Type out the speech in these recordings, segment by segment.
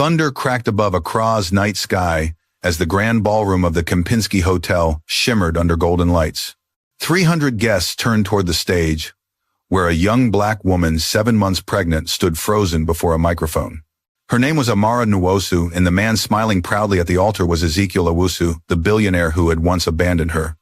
Thunder cracked above Accra's night sky as the grand ballroom of the Kempinski Hotel shimmered under golden lights. 300 guests turned toward the stage, where a young black woman 7 months pregnant stood frozen before a microphone. Her name was Amara Nwosu, and the man smiling proudly at the altar was Ezekiel Owusu, the billionaire who had once abandoned her.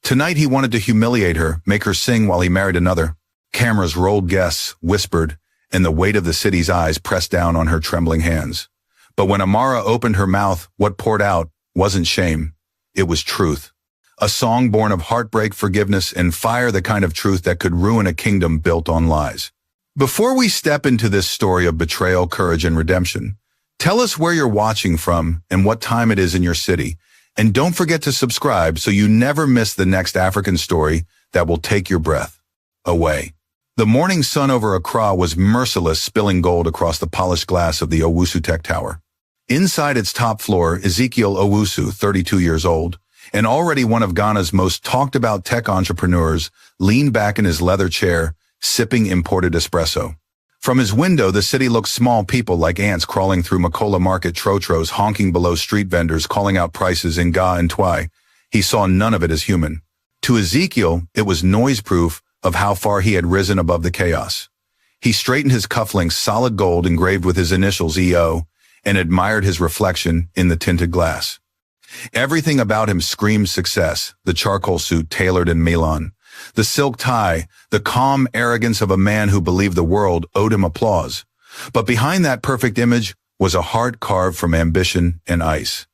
Tonight he wanted to humiliate her, make her sing while he married another. Cameras rolled, guests whispered, and the weight of the city's eyes pressed down on her trembling hands. But when Amara opened her mouth, what poured out wasn't shame. It was truth. A song born of heartbreak, forgiveness, and fire, the kind of truth that could ruin a kingdom built on lies. Before we step into this story of betrayal, courage, and redemption, tell us where you're watching from and what time it is in your city. And don't forget to subscribe so you never miss the next African story that will take your breath away. The morning sun over Accra was merciless, spilling gold across the polished glass of the Owusu Tech Tower. Inside its top floor, Ezekiel Owusu, 32 years old, and already one of Ghana's most talked-about tech entrepreneurs, leaned back in his leather chair, sipping imported espresso. From his window, the city looked small, people like ants crawling through Makola Market, trotros honking below street vendors calling out prices in Ga and Twai. He saw none of it as human. To Ezekiel, it was noise-proof of how far he had risen above the chaos. He straightened his cufflinks, solid gold engraved with his initials EO, and admired his reflection in the tinted glass. Everything about him screamed success: the charcoal suit tailored in Milan, the silk tie, the calm arrogance of a man who believed the world owed him applause. But behind that perfect image was a heart carved from ambition and ice.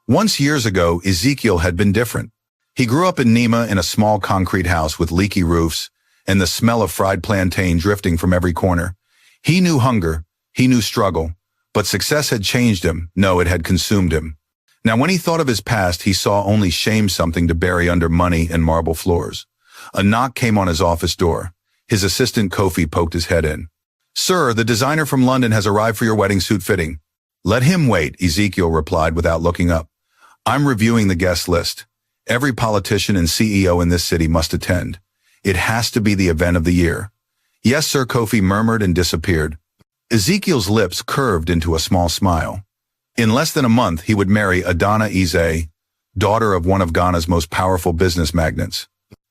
Once years ago, Ezekiel had been different. He grew up in Nima in a small concrete house with leaky roofs and the smell of fried plantain drifting from every corner. He knew hunger, he knew struggle, but success had changed him. No, it had consumed him. Now, when he thought of his past, he saw only shame, something to bury under money and marble floors. A knock came on his office door. His assistant Kofi poked his head in. "Sir, the designer from London has arrived for your wedding suit fitting." "Let him wait," Ezekiel replied without looking up. "I'm reviewing the guest list. Every politician and CEO in this city must attend. It has to be the event of the year." "Yes, sir," Kofi murmured and disappeared. Ezekiel's lips curved into a small smile. In less than a month, he would marry Adana Eze, daughter of one of Ghana's most powerful business magnates.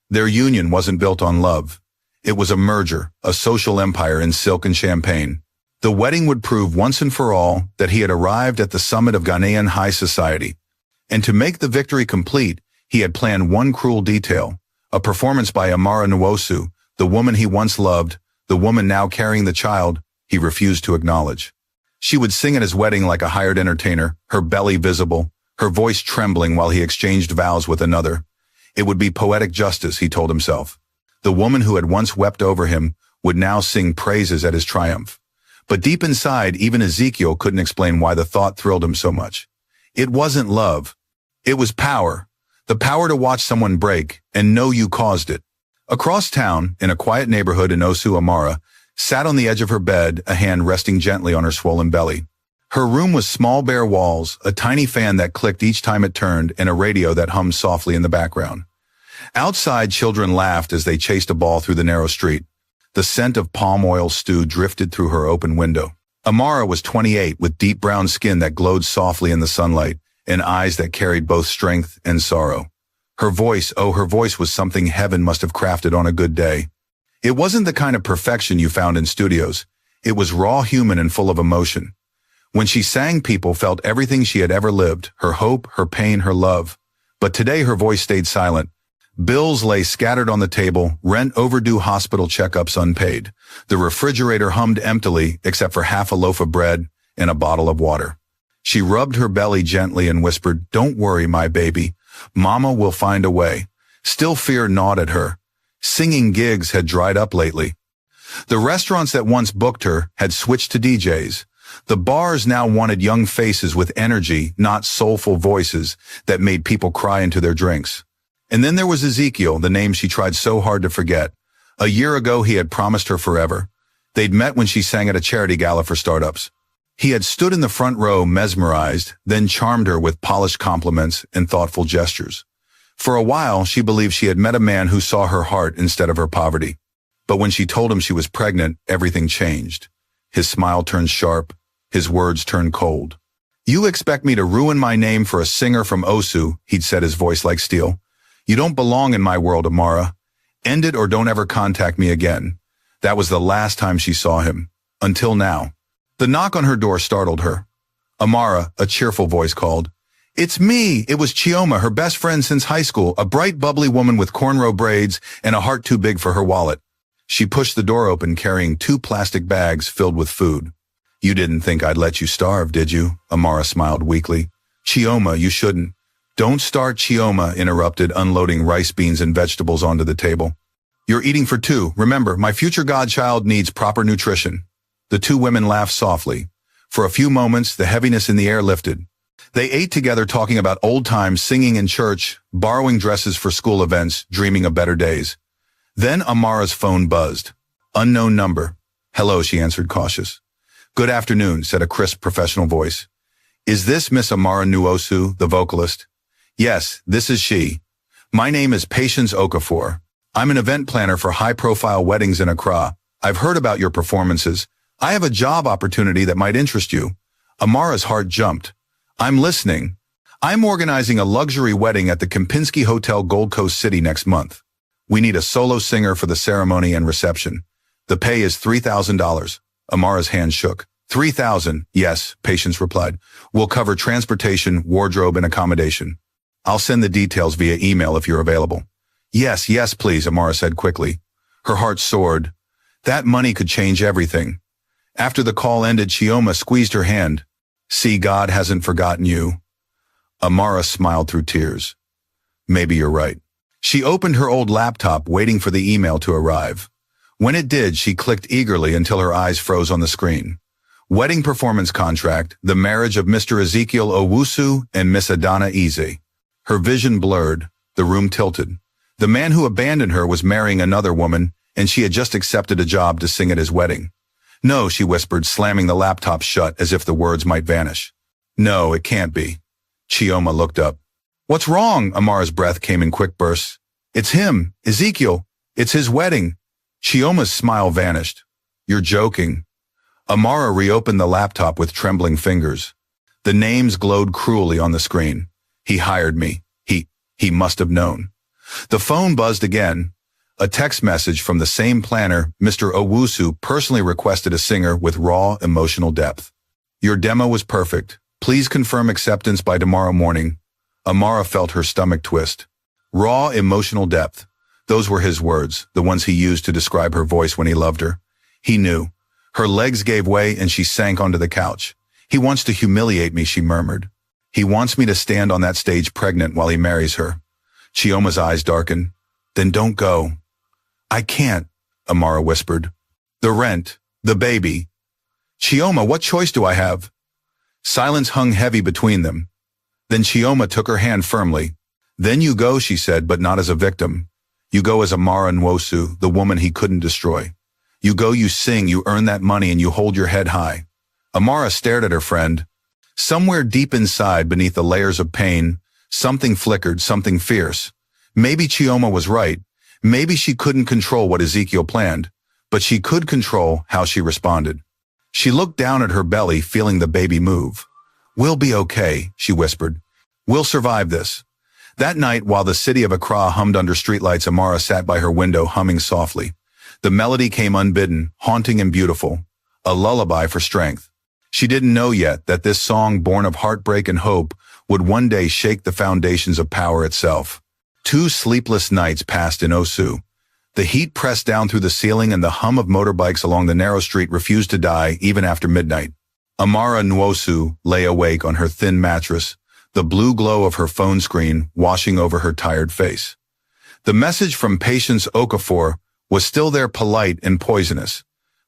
Their union wasn't built on love. It was a merger, a social empire in silk and champagne. The wedding would prove once and for all that he had arrived at the summit of Ghanaian high society. And to make the victory complete, he had planned one cruel detail: a performance by Amara Nwosu, the woman he once loved, the woman now carrying the child he refused to acknowledge. She would sing at his wedding like a hired entertainer, her belly visible, her voice trembling while he exchanged vows with another. It would be poetic justice, he told himself. The woman who had once wept over him would now sing praises at his triumph. But deep inside, even Ezekiel couldn't explain why the thought thrilled him so much. It wasn't love. It was power. The power to watch someone break and know you caused it. Across town, in a quiet neighborhood in Osu, Amara sat on the edge of her bed, a hand resting gently on her swollen belly. Her room was small, bare walls, a tiny fan that clicked each time it turned, and a radio that hummed softly in the background. Outside, children laughed as they chased a ball through the narrow street. The scent of palm oil stew drifted through her open window. Amara was 28, with deep brown skin that glowed softly in the sunlight, and eyes that carried both strength and sorrow. Her voice, her voice was something heaven must have crafted on a good day. It wasn't the kind of perfection you found in studios. It was raw, human, and full of emotion. When she sang, people felt everything she had ever lived, her hope, her pain, her love. But today her voice stayed silent. Bills lay scattered on the table, rent overdue, hospital checkups unpaid. The refrigerator hummed emptily except for half a loaf of bread and a bottle of water. She rubbed her belly gently and whispered, "Don't worry, my baby. Mama will find a way." Still, fear gnawed at her. Singing gigs had dried up lately. The restaurants that once booked her had switched to DJs. The bars now wanted young faces with energy, not soulful voices that made people cry into their drinks. And then there was Ezekiel, the name she tried so hard to forget. A year ago, he had promised her forever. They'd met when she sang at a charity gala for startups. He had stood in the front row, mesmerized, then charmed her with polished compliments and thoughtful gestures. For a while, she believed she had met a man who saw her heart instead of her poverty. But when she told him she was pregnant, everything changed. His smile turned sharp, His words turned cold. You expect me to ruin my name for a singer from Osu, he'd said, his voice like steel. You don't belong in my world, Amara. End it or don't ever contact me again. That was the last time she saw him. Until now. The knock on her door startled her. Amara, a cheerful voice called. It's me! It was Chioma, her best friend since high school, a bright, bubbly woman with cornrow braids and a heart too big for her wallet. She pushed the door open, carrying 2 plastic bags filled with food. You didn't think I'd let you starve, did you? Amara smiled weakly. Chioma, you shouldn't. Don't start, Chioma interrupted, unloading rice, beans, and vegetables onto the table. You're eating for 2. Remember, my future godchild needs proper nutrition. The 2 women laughed softly. For a few moments, the heaviness in the air lifted. They ate together, talking about old times, singing in church, borrowing dresses for school events, dreaming of better days. Then Amara's phone buzzed. Unknown number. Hello, she answered, cautious. Good afternoon, said a crisp professional voice. Is this Miss Amara Nwosu, the vocalist? Yes, this is she. My name is Patience Okafor. I'm an event planner for high-profile weddings in Accra. I've heard about your performances. I have a job opportunity that might interest you. Amara's heart jumped. I'm listening. I'm organizing a luxury wedding at the Kempinski Hotel, Gold Coast City next month. We need a solo singer for the ceremony and reception. The pay is $3,000. Amara's hand shook. 3,000, yes, Patience replied. We'll cover transportation, wardrobe, and accommodation. I'll send the details via email if you're available. Yes, yes, please, Amara said quickly. Her heart soared. That money could change everything. After the call ended, Chioma squeezed her hand. See, God hasn't forgotten you. Amara smiled through tears. Maybe you're right. She opened her old laptop, waiting for the email to arrive. When it did, she clicked eagerly until her eyes froze on the screen. Wedding performance contract, the marriage of Mr. Ezekiel Owusu and Miss Adana Eze. Her vision blurred, the room tilted. The man who abandoned her was marrying another woman, and she had just accepted a job to sing at his wedding. No, she whispered, slamming the laptop shut as if the words might vanish. No, it can't be. Chioma looked up. What's wrong? Amara's breath came in quick bursts. It's him, Ezekiel. It's his wedding. Chioma's smile vanished. You're joking. Amara reopened the laptop with trembling fingers. The names glowed cruelly on the screen. He hired me. He must have known. The phone buzzed again. A text message from the same planner, Mr. Owusu, personally requested a singer with raw, emotional depth. Your demo was perfect. Please confirm acceptance by tomorrow morning. Amara felt her stomach twist. Raw, emotional depth. Those were his words, the ones he used to describe her voice when he loved her. He knew. Her legs gave way and she sank onto the couch. He wants to humiliate me, she murmured. He wants me to stand on that stage pregnant while he marries her. Chioma's eyes darkened. Then don't go. I can't, Amara whispered. The rent, the baby. Chioma, what choice do I have? Silence hung heavy between them. Then Chioma took her hand firmly. Then you go, she said, but not as a victim. You go as Amara Nwosu, the woman he couldn't destroy. You go, you sing, you earn that money, and you hold your head high. Amara stared at her friend. Somewhere deep inside, beneath the layers of pain, something flickered, something fierce. Maybe Chioma was right. Maybe she couldn't control what Ezekiel planned, but she could control how she responded. She looked down at her belly, feeling the baby move. We'll be okay, she whispered. We'll survive this. That night, while the city of Accra hummed under streetlights, Amara sat by her window, humming softly. The melody came unbidden, haunting and beautiful, a lullaby for strength. She didn't know yet that this song, born of heartbreak and hope, would one day shake the foundations of power itself. 2 sleepless nights passed in Osu. The heat pressed down through the ceiling and the hum of motorbikes along the narrow street refused to die even after midnight. Amara Nwosu lay awake on her thin mattress, the blue glow of her phone screen washing over her tired face. The message from Patience Okafor was still there, polite and poisonous.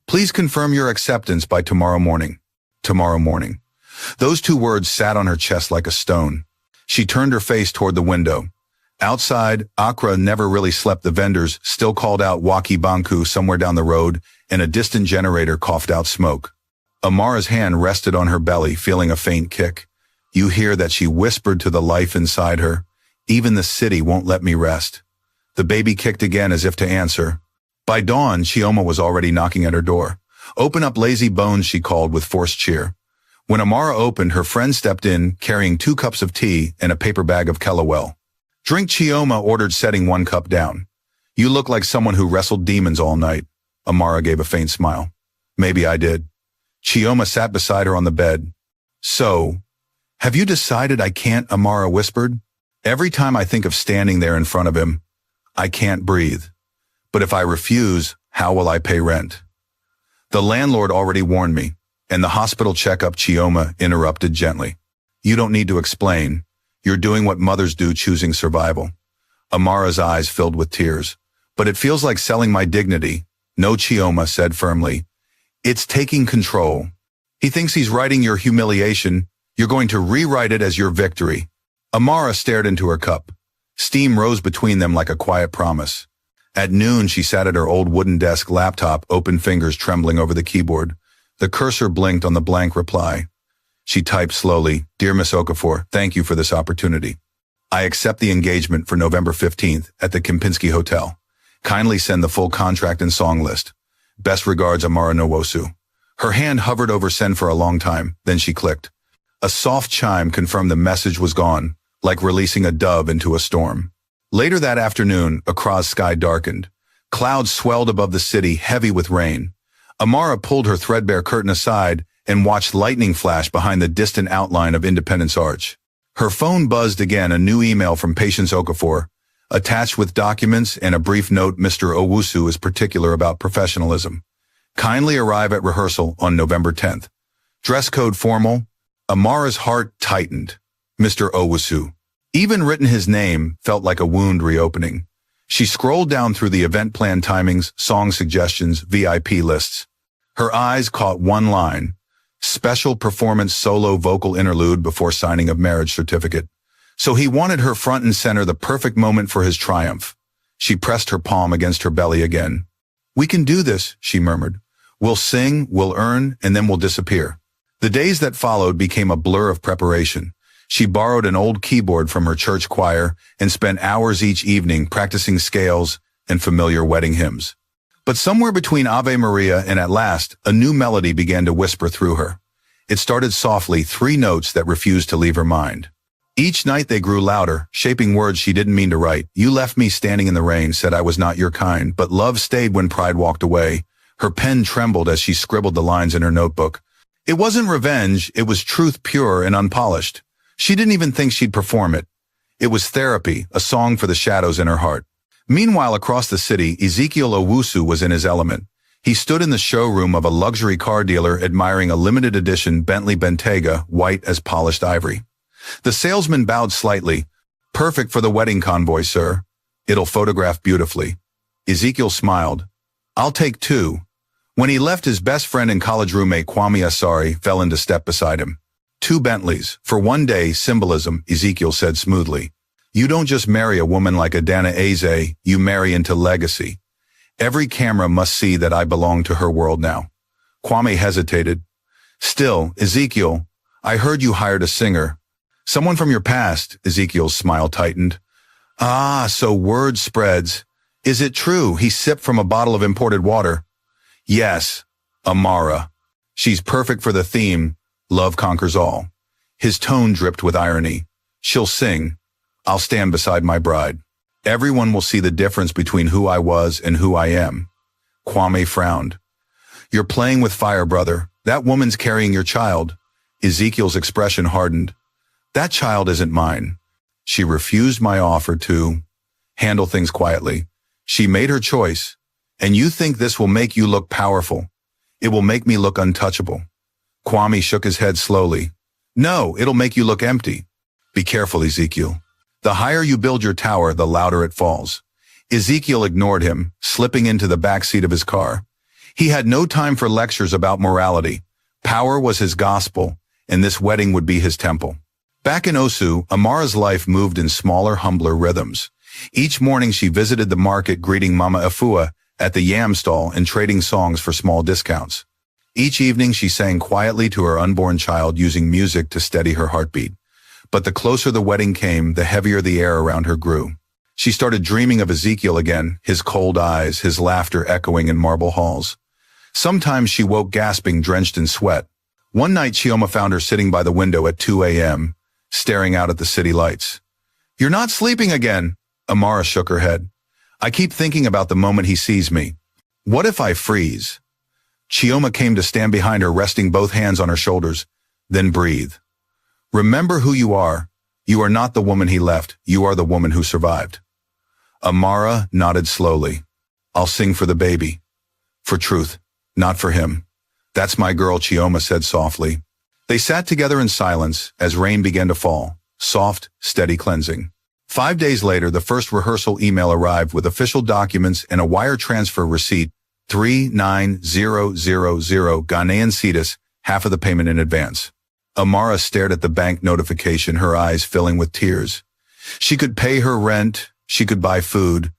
Please confirm your acceptance by tomorrow morning. Tomorrow morning. Those 2 words sat on her chest like a stone. She turned her face toward the window. Outside, Accra never really slept. The vendors still called out Waki Banku somewhere down the road, and a distant generator coughed out smoke. Amara's hand rested on her belly, feeling a faint kick. You hear that, she whispered to the life inside her. Even the city won't let me rest. The baby kicked again as if to answer. By dawn, Chioma was already knocking at her door. Open up, lazy bones, she called with forced cheer. When Amara opened, her friend stepped in, carrying 2 cups of tea and a paper bag of Kellawell. "Drink," Chioma ordered, setting 1 cup down. "You look like someone who wrestled demons all night." Amara gave a faint smile. "Maybe I did." Chioma sat beside her on the bed. "So, have you decided I can't?" Amara whispered. "Every time I think of standing there in front of him, I can't breathe. But if I refuse, how will I pay rent?" "The landlord already warned me." "And the hospital checkup," Chioma interrupted gently. "You don't need to explain. You're doing what mothers do, choosing survival." Amara's eyes filled with tears. "But it feels like selling my dignity." "No," Chioma said firmly. "It's taking control. He thinks he's writing your humiliation. You're going to rewrite it as your victory." Amara stared into her cup. Steam rose between them like a quiet promise. At noon, she sat at her old wooden desk laptop, open fingers trembling over the keyboard. The cursor blinked on the blank reply. She typed slowly, "Dear Miss Okafor, thank you for this opportunity. I accept the engagement for November 15th at the Kempinski Hotel. Kindly send the full contract and song list. Best regards, Amara Nwosu." Her hand hovered over send for a long time, then she clicked. A soft chime confirmed the message was gone, like releasing a dove into a storm. Later that afternoon, Accra's sky darkened. Clouds swelled above the city, heavy with rain. Amara pulled her threadbare curtain aside and watched lightning flash behind the distant outline of Independence Arch. Her phone buzzed again, a new email from Patience Okafor, attached with documents and a brief note. "Mr. Owusu is particular about professionalism. Kindly arrive at rehearsal on November 10th. Dress code formal." Amara's heart tightened. Mr. Owusu. Even written, his name felt like a wound reopening. She scrolled down through the event plan timings, song suggestions, VIP lists. Her eyes caught one line: special performance solo vocal interlude before signing of marriage certificate. So he wanted her front and center, the perfect moment for his triumph. She pressed her palm against her belly again. "We can do this," she murmured. "We'll sing, we'll earn, and then we'll disappear." The days that followed became a blur of preparation. She borrowed an old keyboard from her church choir and spent hours each evening practicing scales and familiar wedding hymns. But somewhere between Ave Maria and At Last, a new melody began to whisper through her. It started softly, 3 notes that refused to leave her mind. Each night they grew louder, shaping words she didn't mean to write. "You left me standing in the rain, said I was not your kind, but love stayed when pride walked away." Her pen trembled as she scribbled the lines in her notebook. It wasn't revenge, it was truth, pure and unpolished. She didn't even think she'd perform it. It was therapy, a song for the shadows in her heart. Meanwhile, across the city, Ezekiel Owusu was in his element. He stood in the showroom of a luxury car dealer admiring a limited edition Bentley Bentayga, white as polished ivory. The salesman bowed slightly. "Perfect for the wedding convoy, sir. It'll photograph beautifully." Ezekiel smiled. "I'll take 2. When he left, his best friend and college roommate Kwame Asari fell into step beside him. "2 Bentleys, for one day, symbolism," Ezekiel said smoothly. "You don't just marry a woman like Adana Eze, you marry into legacy. Every camera must see that I belong to her world now." Kwame hesitated. "Still, Ezekiel, I heard you hired a singer. Someone from your past." Ezekiel's smile tightened. "Ah, so word spreads. Is it true?" He sipped from a bottle of imported water. "Yes, Amara. She's perfect for the theme, love conquers all." His tone dripped with irony. "She'll sing. I'll stand beside my bride. Everyone will see the difference between who I was and who I am." Kwame frowned. "You're playing with fire, brother. That woman's carrying your child." Ezekiel's expression hardened. "That child isn't mine. She refused my offer to handle things quietly. She made her choice. And you think this will make you look powerful? It will make me look untouchable." Kwame shook his head slowly. "No, it'll make you look empty. Be careful, Ezekiel. The higher you build your tower, the louder it falls." Ezekiel ignored him, slipping into the back seat of his car. He had no time for lectures about morality. Power was his gospel, and this wedding would be his temple. Back in Osu, Amara's life moved in smaller, humbler rhythms. Each morning she visited the market, greeting Mama Afua at the yam stall and trading songs for small discounts. Each evening she sang quietly to her unborn child, using music to steady her heartbeat. But the closer the wedding came, the heavier the air around her grew. She started dreaming of Ezekiel again, his cold eyes, his laughter echoing in marble halls. Sometimes she woke gasping, drenched in sweat. One night, Chioma found her sitting by the window at 2 a.m., staring out at the city lights. "You're not sleeping again." Amara shook her head. "I keep thinking about the moment he sees me. What if I freeze?" Chioma came to stand behind her, resting both hands on her shoulders. "Then breathe. Remember who you are. You are not the woman he left. You are the woman who survived." Amara nodded slowly. "I'll sing for the baby. For truth, not for him." "That's my girl," Chioma said softly. They sat together in silence as rain began to fall, soft, steady cleansing. 5 days later, the first rehearsal email arrived with official documents and a wire transfer receipt, 39000 Ghanaian cedis, half of the payment in advance. Amara stared at the bank notification, her eyes filling with tears. She could pay her rent, she could buy food,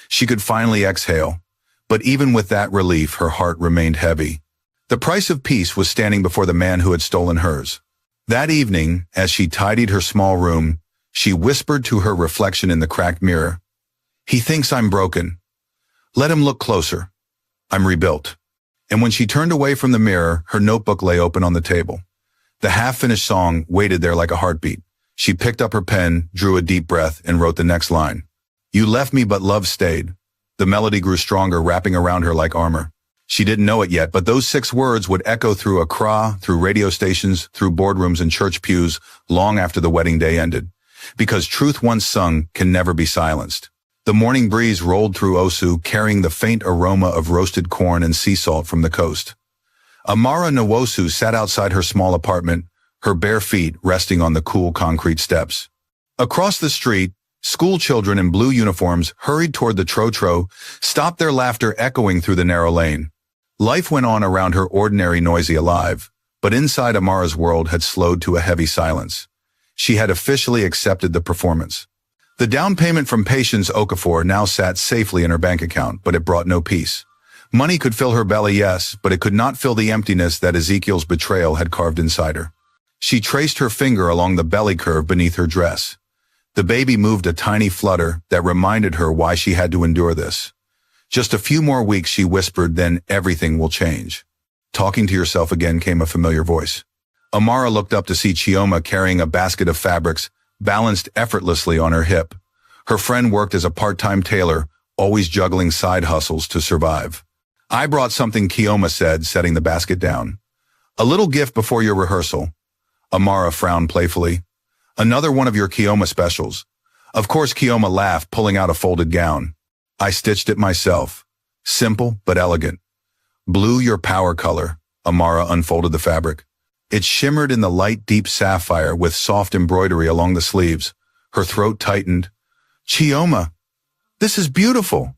she could finally exhale. But even with that relief, her heart remained heavy. The price of peace was standing before the man who had stolen hers. That evening, as she tidied her small room, she whispered to her reflection in the cracked mirror, "He thinks I'm broken. Let him look closer. I'm rebuilt." And when she turned away from the mirror, her notebook lay open on the table. The half-finished song waited there like a heartbeat. She picked up her pen, drew a deep breath, and wrote the next line. "You left me, but love stayed." The melody grew stronger, wrapping around her like armor. She didn't know it yet, but those 6 words would echo through Accra, through radio stations, through boardrooms and church pews, long after the wedding day ended. Because truth once sung can never be silenced. The morning breeze rolled through Osu, carrying the faint aroma of roasted corn and sea salt from the coast. Amara Nwosu sat outside her small apartment, her bare feet resting on the cool concrete steps. Across the street, school children in blue uniforms hurried toward the trotro, stopped, their laughter echoing through the narrow lane. Life went on around her, ordinary, noisy, alive, but inside Amara's world had slowed to a heavy silence. She had officially accepted the performance. The down payment from Patience Okafor now sat safely in her bank account, but it brought no peace. Money could fill her belly, yes, but it could not fill the emptiness that Ezekiel's betrayal had carved inside her. She traced her finger along the belly curve beneath her dress. The baby moved a tiny flutter that reminded her why she had to endure this. "Just a few more weeks," she whispered, "then everything will change." "Talking to yourself again," came a familiar voice. Amara looked up to see Chioma carrying a basket of fabrics, balanced effortlessly on her hip. Her friend worked as a part-time tailor, always juggling side hustles to survive. "I brought something," Chioma said, setting the basket down. "A little gift before your rehearsal." Amara frowned playfully. "Another one of your Chioma specials." Of course, Chioma laughed, pulling out a folded gown. "I stitched it myself. Simple but elegant. Blue, your power color." Amara unfolded the fabric. It shimmered in the light, deep sapphire with soft embroidery along the sleeves. Her throat tightened. "Chioma, this is beautiful."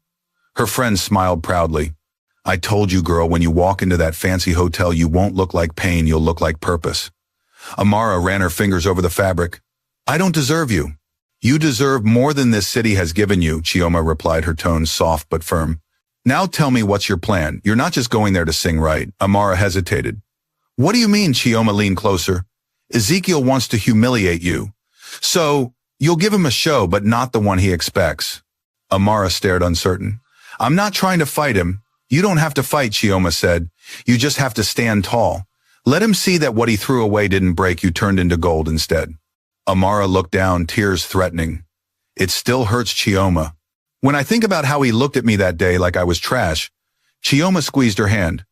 Her friend smiled proudly. "I told you, girl, when you walk into that fancy hotel, you won't look like pain, you'll look like purpose." Amara ran her fingers over the fabric. "I don't deserve you." "You deserve more than this city has given you," Chioma replied, her tone soft but firm. "Now tell me, what's your plan? You're not just going there to sing, right?" Amara hesitated. "What do you mean?" Chioma leaned closer. "Ezekiel wants to humiliate you. So, you'll give him a show, but not the one he expects." Amara stared, uncertain. "I'm not trying to fight him." "You don't have to fight," Chioma said. "You just have to stand tall. Let him see that what he threw away didn't break you, turned into gold instead." Amara looked down, tears threatening. "It still hurts, Chioma. When I think about how he looked at me that day like I was trash." Chioma squeezed her hand.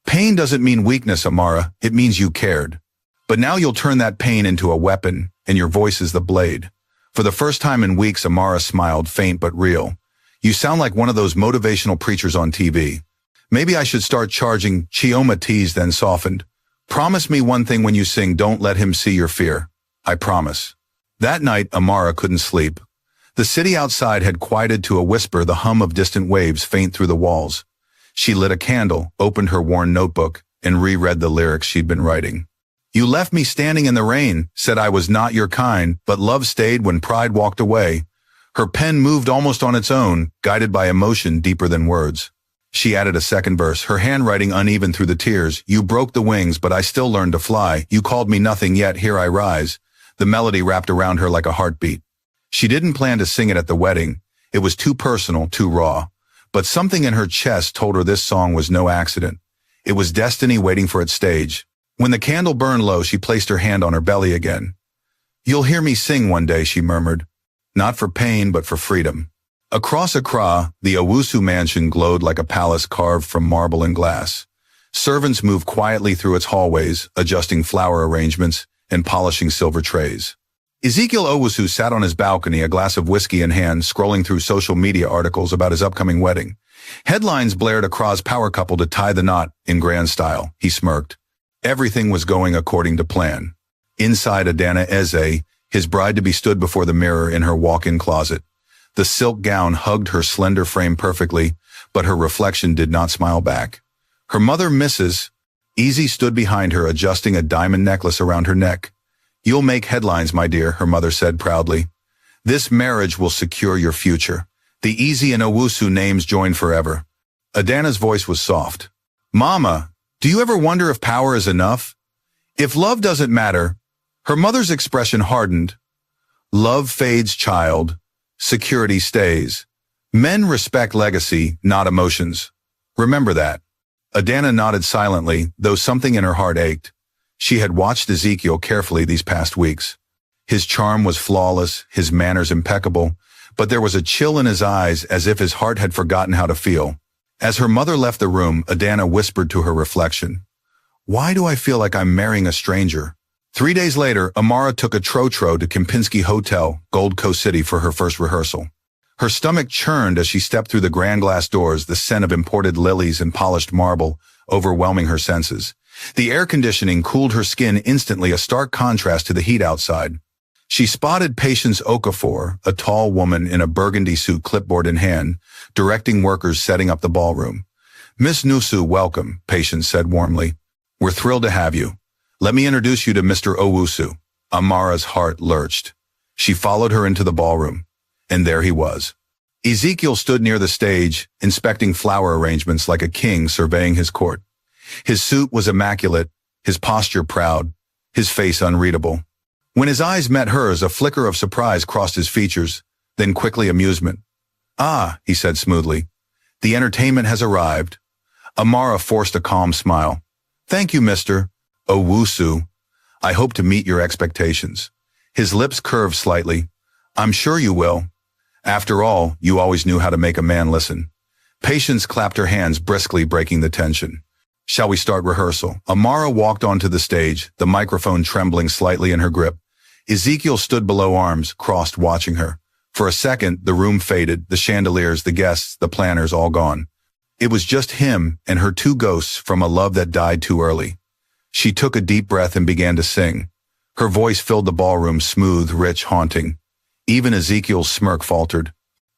"Pain doesn't mean weakness, Amara. It means you cared. But now you'll turn that pain into a weapon, and your voice is the blade." For the first time in weeks, Amara smiled, faint but real. "You sound like one of those motivational preachers on TV. Maybe I should start charging." Chioma teased, then softened. "Promise me one thing when you sing, don't let him see your fear." "I promise." That night, Amara couldn't sleep. The city outside had quieted to a whisper, the hum of distant waves faint through the walls. She lit a candle, opened her worn notebook, and reread the lyrics she'd been writing. "You left me standing in the rain, said I was not your kind, but love stayed when pride walked away." Her pen moved almost on its own, guided by emotion deeper than words. She added a second verse, her handwriting uneven through the tears. "You broke the wings, but I still learned to fly. You called me nothing, yet here I rise." The melody wrapped around her like a heartbeat. She didn't plan to sing it at the wedding. It was too personal, too raw. But something in her chest told her this song was no accident. It was destiny waiting for its stage. When the candle burned low, she placed her hand on her belly again. "You'll hear me sing one day," she murmured. "Not for pain, but for freedom." Across Accra, the Owusu mansion glowed like a palace carved from marble and glass. Servants moved quietly through its hallways, adjusting flower arrangements and polishing silver trays. Ezekiel Owusu sat on his balcony, a glass of whiskey in hand, scrolling through social media articles about his upcoming wedding. Headlines blared Accra's power couple to tie the knot in grand style. He smirked. Everything was going according to plan. Inside, Adana Eze, his bride-to-be, stood before the mirror in her walk-in closet. The silk gown hugged her slender frame perfectly, but her reflection did not smile back. Her mother, Mrs. Easy, stood behind her, adjusting a diamond necklace around her neck. "You'll make headlines, my dear," her mother said proudly. "This marriage will secure your future. The Easy and Owusu names join forever." Adana's voice was soft. "Mama, do you ever wonder if power is enough? If love doesn't matter?" Her mother's expression hardened. "Love fades, child. Security stays. Men respect legacy, not emotions. Remember that." Adana nodded silently, though something in her heart ached. She had watched Ezekiel carefully these past weeks. His charm was flawless, his manners impeccable, but there was a chill in his eyes, as if his heart had forgotten how to feel. As her mother left the room, Adana whispered to her reflection, "Why do I feel like I'm marrying a stranger?" 3 days later, Amara took a trotro to Kempinski Hotel, Gold Coast City, for her first rehearsal. Her stomach churned as she stepped through the grand glass doors, the scent of imported lilies and polished marble overwhelming her senses. The air conditioning cooled her skin instantly, a stark contrast to the heat outside. She spotted Patience Okafor, a tall woman in a burgundy suit, clipboard in hand, directing workers setting up the ballroom. "Miss Nusu, welcome," Patience said warmly. "We're thrilled to have you. Let me introduce you to Mr. Owusu." Amara's heart lurched. She followed her into the ballroom, and there he was. Ezekiel stood near the stage, inspecting flower arrangements like a king surveying his court. His suit was immaculate, his posture proud, his face unreadable. When his eyes met hers, a flicker of surprise crossed his features, then quickly amusement. "Ah," he said smoothly, "the entertainment has arrived." Amara forced a calm smile. "Thank you, Mr. Owusu. I hope to meet your expectations." His lips curved slightly. "I'm sure you will. After all, you always knew how to make a man listen." Patience clapped her hands briskly, breaking the tension. "Shall we start rehearsal?" Amara walked onto the stage, the microphone trembling slightly in her grip. Ezekiel stood below, arms crossed, watching her. For a second, the room faded, the chandeliers, the guests, the planners, all gone. It was just him and her two ghosts from a love that died too early. She took a deep breath and began to sing. Her voice filled the ballroom, smooth, rich, haunting. Even Ezekiel's smirk faltered.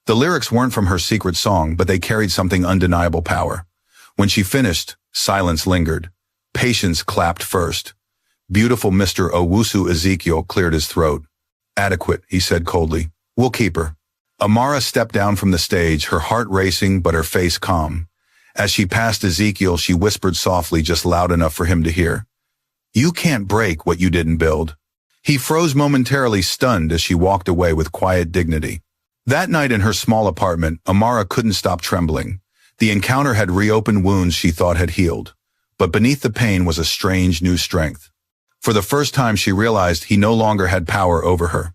The lyrics weren't from her secret song, but they carried something undeniable power. When she finished, silence lingered. Patience clapped first. Beautiful Mr. Owusu. Ezekiel cleared his throat. "Adequate," he said coldly. "We'll keep her." Amara stepped down from the stage, her heart racing but her face calm. As she passed Ezekiel, she whispered softly, just loud enough for him to hear, "You can't break what you didn't build." He froze momentarily, stunned, as she walked away with quiet dignity. That night in her small apartment, Amara couldn't stop trembling. The encounter had reopened wounds she thought had healed. But beneath the pain was a strange new strength. For the first time, she realized he no longer had power over her.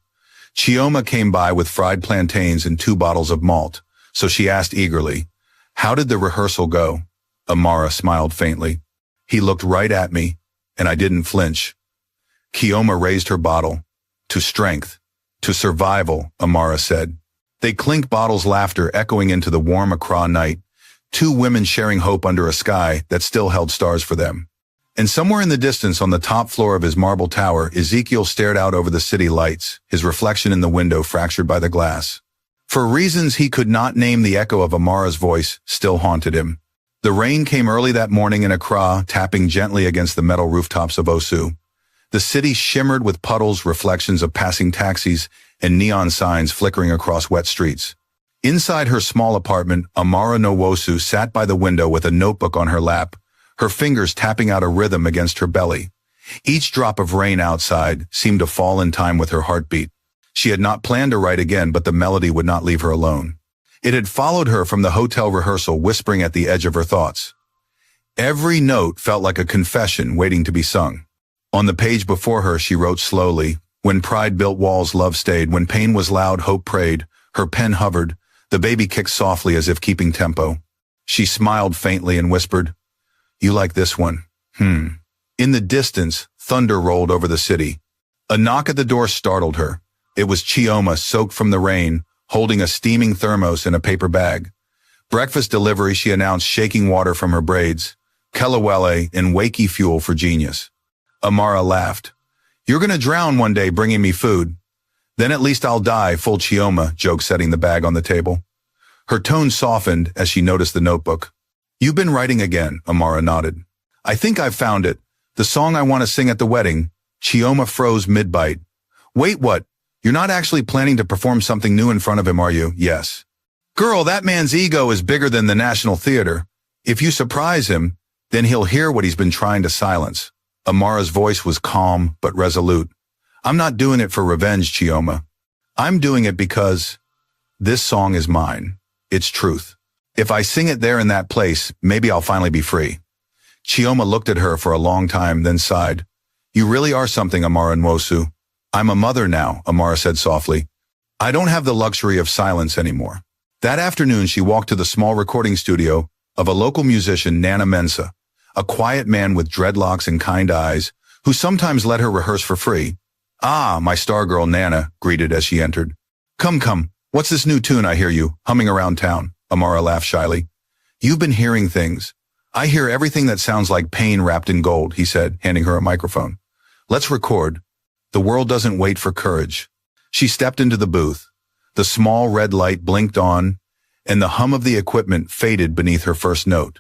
Chioma came by with fried plantains and 2 bottles of malt, so she asked eagerly, "How did the rehearsal go?" Amara smiled faintly. "He looked right at me, and I didn't flinch." Chioma raised her bottle. "To strength, to survival," Amara said. They clinked bottles, laughter echoing into the warm Accra night, 2 women sharing hope under a sky that still held stars for them. And somewhere in the distance, on the top floor of his marble tower, Ezekiel stared out over the city lights, his reflection in the window fractured by the glass. For reasons he could not name, the echo of Amara's voice still haunted him. The rain came early that morning in Accra, tapping gently against the metal rooftops of Osu. The city shimmered with puddles, reflections of passing taxis, and neon signs flickering across wet streets. Inside her small apartment, Amara Nwosu sat by the window with a notebook on her lap, her fingers tapping out a rhythm against her belly. Each drop of rain outside seemed to fall in time with her heartbeat. She had not planned to write again, but the melody would not leave her alone. It had followed her from the hotel rehearsal, whispering at the edge of her thoughts. Every note felt like a confession waiting to be sung. On the page before her, she wrote slowly, "When pride built walls, love stayed. When pain was loud, hope prayed." Her pen hovered. The baby kicked softly as if keeping tempo. She smiled faintly and whispered, "You like this one?" In the distance, thunder rolled over the city. A knock at the door startled her. It was Chioma, soaked from the rain, holding a steaming thermos in a paper bag. "Breakfast delivery," she announced, shaking water from her braids. "Kelawele and wakey fuel for genius." Amara laughed. "You're gonna drown one day bringing me food." "Then at least I'll die," full Chioma joked, setting the bag on the table. Her tone softened as she noticed the notebook. "You've been writing again," Amara nodded. "I think I've found it. The song I want to sing at the wedding." Chioma froze mid-bite. "Wait, what? You're not actually planning to perform something new in front of him, are you?" "Yes." "Girl, that man's ego is bigger than the National Theater. If you surprise him, then he'll hear what he's been trying to silence." Amara's voice was calm but resolute. "I'm not doing it for revenge, Chioma. I'm doing it because this song is mine. It's truth. If I sing it there in that place, maybe I'll finally be free." Chioma looked at her for a long time, then sighed. "You really are something, Amara Nwosu." "I'm a mother now," Amara said softly. "I don't have the luxury of silence anymore." That afternoon, she walked to the small recording studio of a local musician, Nana Mensah, a quiet man with dreadlocks and kind eyes, who sometimes let her rehearse for free. "Ah, my star girl," Nana greeted as she entered. Come, what's this new tune I hear you humming around town?" Amara laughed shyly. "You've been hearing things. I hear everything that sounds like pain wrapped in gold," he said, handing her a microphone. "Let's record. The world doesn't wait for courage." She stepped into the booth. The small red light blinked on, and the hum of the equipment faded beneath her first note.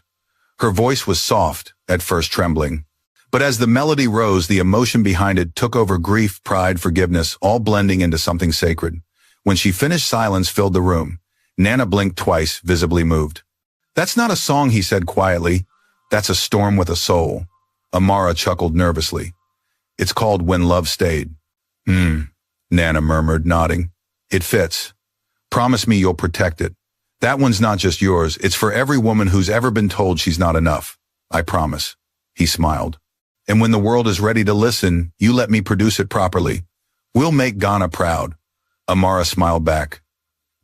Her voice was soft, at first trembling. But as the melody rose, the emotion behind it took over: grief, pride, forgiveness, all blending into something sacred. When she finished, silence filled the room. Nana blinked twice, visibly moved. "That's not a song," he said quietly. "That's a storm with a soul." Amara chuckled nervously. "It's called When Love Stayed." Nana murmured, nodding. "It fits. Promise me you'll protect it. That one's not just yours, it's for every woman who's ever been told she's not enough. I promise." He smiled. "And when the world is ready to listen, you let me produce it properly. We'll make Ghana proud." Amara smiled back.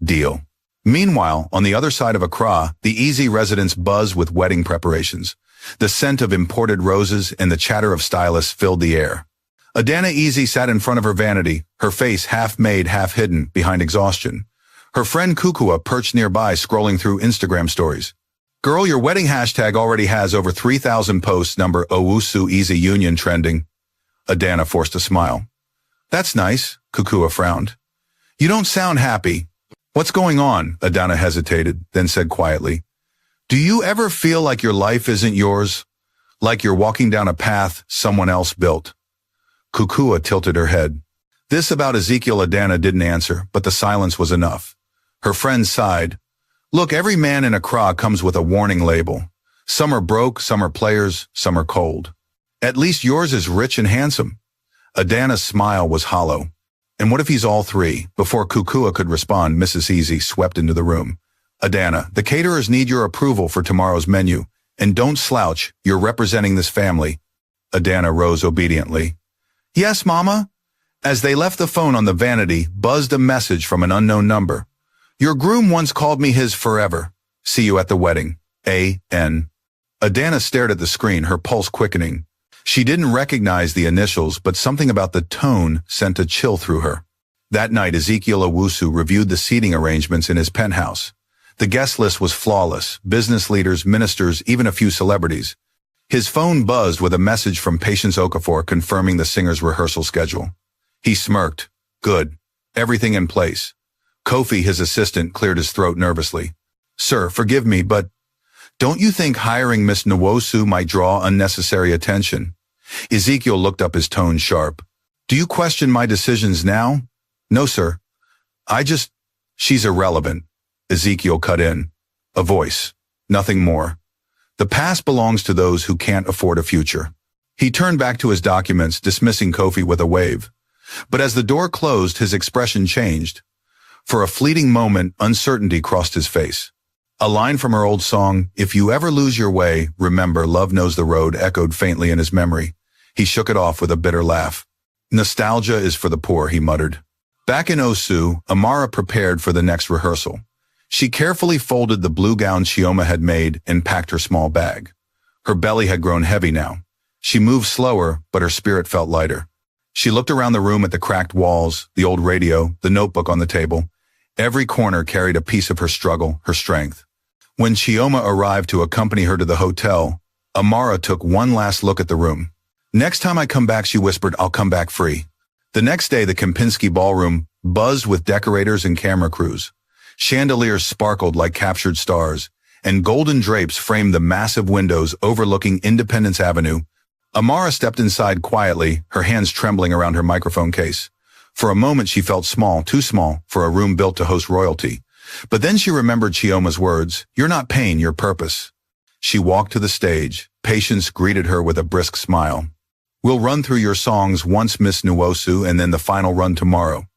"Deal." Meanwhile, on the other side of Accra, the Easy residents buzzed with wedding preparations. The scent of imported roses and the chatter of stylists filled the air. Adana Easy sat in front of her vanity, her face half-made, half-hidden, behind exhaustion. Her friend Kukua perched nearby, scrolling through Instagram stories. "Girl, your wedding hashtag already has over 3,000 posts, number Owusu Easy Union trending." Adana forced a smile. "That's nice," Kukua frowned. "You don't sound happy." "What's going on?" Adana hesitated, then said quietly. "Do you ever feel like your life isn't yours? Like you're walking down a path someone else built?" Kukua tilted her head. This about Ezekiel Adana didn't answer, but the silence was enough. Her friend sighed. "Look, every man in Accra comes with a warning label. Some are broke, some are players, some are cold. At least yours is rich and handsome." Adana's smile was hollow. "And what if he's all three?" Before Kukua could respond, Mrs. Easy swept into the room. "Adana, the caterers need your approval for tomorrow's menu. And don't slouch, you're representing this family." Adana rose obediently. "Yes, Mama." As they left, the phone on the vanity buzzed a message from an unknown number. "Your groom once called me his forever. See you at the wedding. A.N." Adana stared at the screen, her pulse quickening. She didn't recognize the initials, but something about the tone sent a chill through her. That night, Ezekiel Owusu reviewed the seating arrangements in his penthouse. The guest list was flawless: business leaders, ministers, even a few celebrities. His phone buzzed with a message from Patience Okafor confirming the singer's rehearsal schedule. He smirked. Good. Everything in place. Kofi, his assistant, cleared his throat nervously. "Sir, forgive me, but don't you think hiring Miss Nwosu might draw unnecessary attention?" Ezekiel looked up, his tone sharp. "Do you question my decisions now?" "No, sir. She's irrelevant." Ezekiel cut in. A voice. Nothing more. "The past belongs to those who can't afford a future." He turned back to his documents, dismissing Kofi with a wave. But as the door closed, his expression changed. For a fleeting moment, uncertainty crossed his face. A line from her old song, "If you ever lose your way, remember, love knows the road," echoed faintly in his memory. He shook it off with a bitter laugh. "Nostalgia is for the poor," he muttered. Back in Osu, Amara prepared for the next rehearsal. She carefully folded the blue gown Chioma had made and packed her small bag. Her belly had grown heavy now. She moved slower, but her spirit felt lighter. She looked around the room at the cracked walls, the old radio, the notebook on the table. Every corner carried a piece of her struggle, her strength. When Chioma arrived to accompany her to the hotel, Amara took one last look at the room. "Next time I come back," she whispered, "I'll come back free." The next day, the Kempinski ballroom buzzed with decorators and camera crews. Chandeliers sparkled like captured stars, and golden drapes framed the massive windows overlooking Independence Avenue. Amara stepped inside quietly, her hands trembling around her microphone case. For a moment she felt small, too small, for a room built to host royalty. But then she remembered Chioma's words, "You're not pain, you're purpose." She walked to the stage. Patience greeted her with a brisk smile. "We'll run through your songs once, Miss Nwosu, and then the final run tomorrow.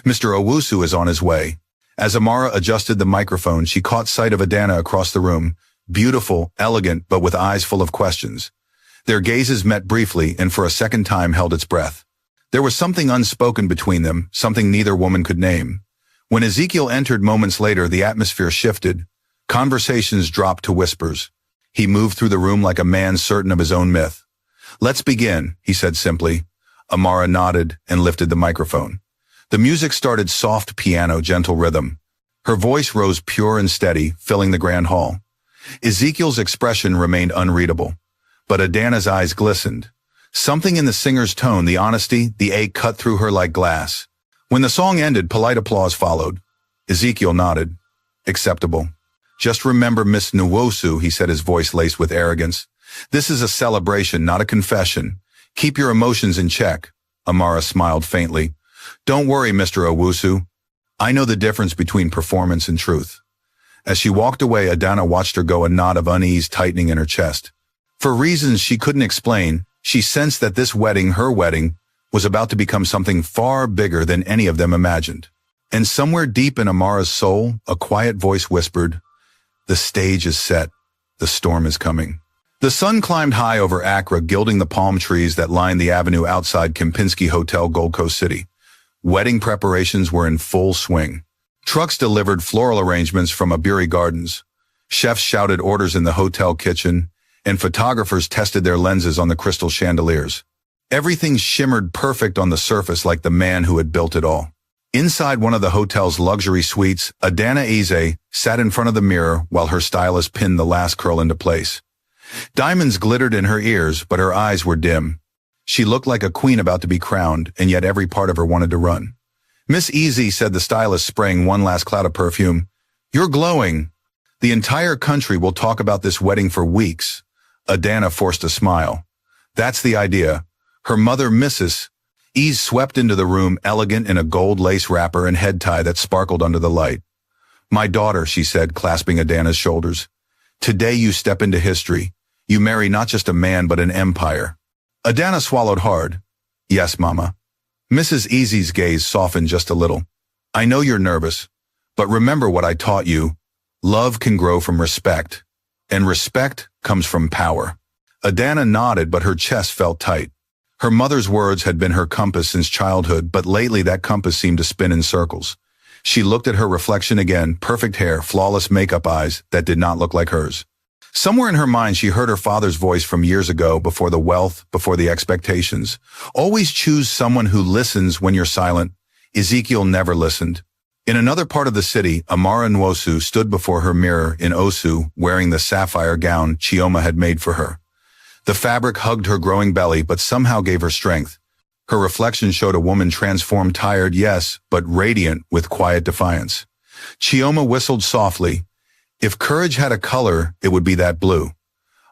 Mr. Owusu is on his way." As Amara adjusted the microphone, she caught sight of Adana across the room, beautiful, elegant, but with eyes full of questions. Their gazes met briefly and for a second time held its breath. There was something unspoken between them, something neither woman could name. When Ezekiel entered moments later, the atmosphere shifted. Conversations dropped to whispers. He moved through the room like a man certain of his own myth. "Let's begin," he said simply. Amara nodded and lifted the microphone. The music started, soft piano, gentle rhythm. Her voice rose pure and steady, filling the grand hall. Ezekiel's expression remained unreadable, but Adana's eyes glistened. Something in the singer's tone, the honesty, the ache cut through her like glass. When the song ended, polite applause followed. Ezekiel nodded. "Acceptable." "Just remember, Miss Nwosu," he said, his voice laced with arrogance. "This is a celebration, not a confession. Keep your emotions in check." Amara smiled faintly. "Don't worry, Mr. Owusu. I know the difference between performance and truth." As she walked away, Adana watched her go, a knot of unease tightening in her chest. For reasons she couldn't explain, she sensed that this wedding, her wedding, was about to become something far bigger than any of them imagined. And somewhere deep in Amara's soul, a quiet voice whispered, "The stage is set. The storm is coming." The sun climbed high over Accra, gilding the palm trees that lined the avenue outside Kempinski Hotel, Gold Coast City. Wedding preparations were in full swing. Trucks delivered floral arrangements from Aburi Gardens. Chefs shouted orders in the hotel kitchen, and photographers tested their lenses on the crystal chandeliers. Everything shimmered perfect on the surface, like the man who had built it all. Inside one of the hotel's luxury suites, Adana Eze sat in front of the mirror while her stylist pinned the last curl into place. Diamonds glittered in her ears, but her eyes were dim. She looked like a queen about to be crowned, and yet every part of her wanted to run. "Miss Easy," said the stylist, spraying one last cloud of perfume, "you're glowing. The entire country will talk about this wedding for weeks." Adana forced a smile. "That's the idea." Her mother, Mrs. Ease, swept into the room, elegant in a gold lace wrapper and head tie that sparkled under the light. "My daughter," she said, clasping Adana's shoulders. "Today you step into history. You marry not just a man, but an empire." Adana swallowed hard. "Yes, Mama." Mrs. Easy's gaze softened just a little. "I know you're nervous, but remember what I taught you. Love can grow from respect, and respect comes from power." Adana nodded, but her chest felt tight. Her mother's words had been her compass since childhood, but lately that compass seemed to spin in circles. She looked at her reflection again, perfect hair, flawless makeup, eyes that did not look like hers. Somewhere in her mind she heard her father's voice from years ago, before the wealth, before the expectations. "Always choose someone who listens when you're silent." Ezekiel never listened. In another part of the city, Amara Nwosu stood before her mirror in Osu, wearing the sapphire gown Chioma had made for her. The fabric hugged her growing belly, but somehow gave her strength. Her reflection showed a woman transformed, tired, yes, but radiant with quiet defiance. Chioma whistled softly. "If courage had a color, it would be that blue."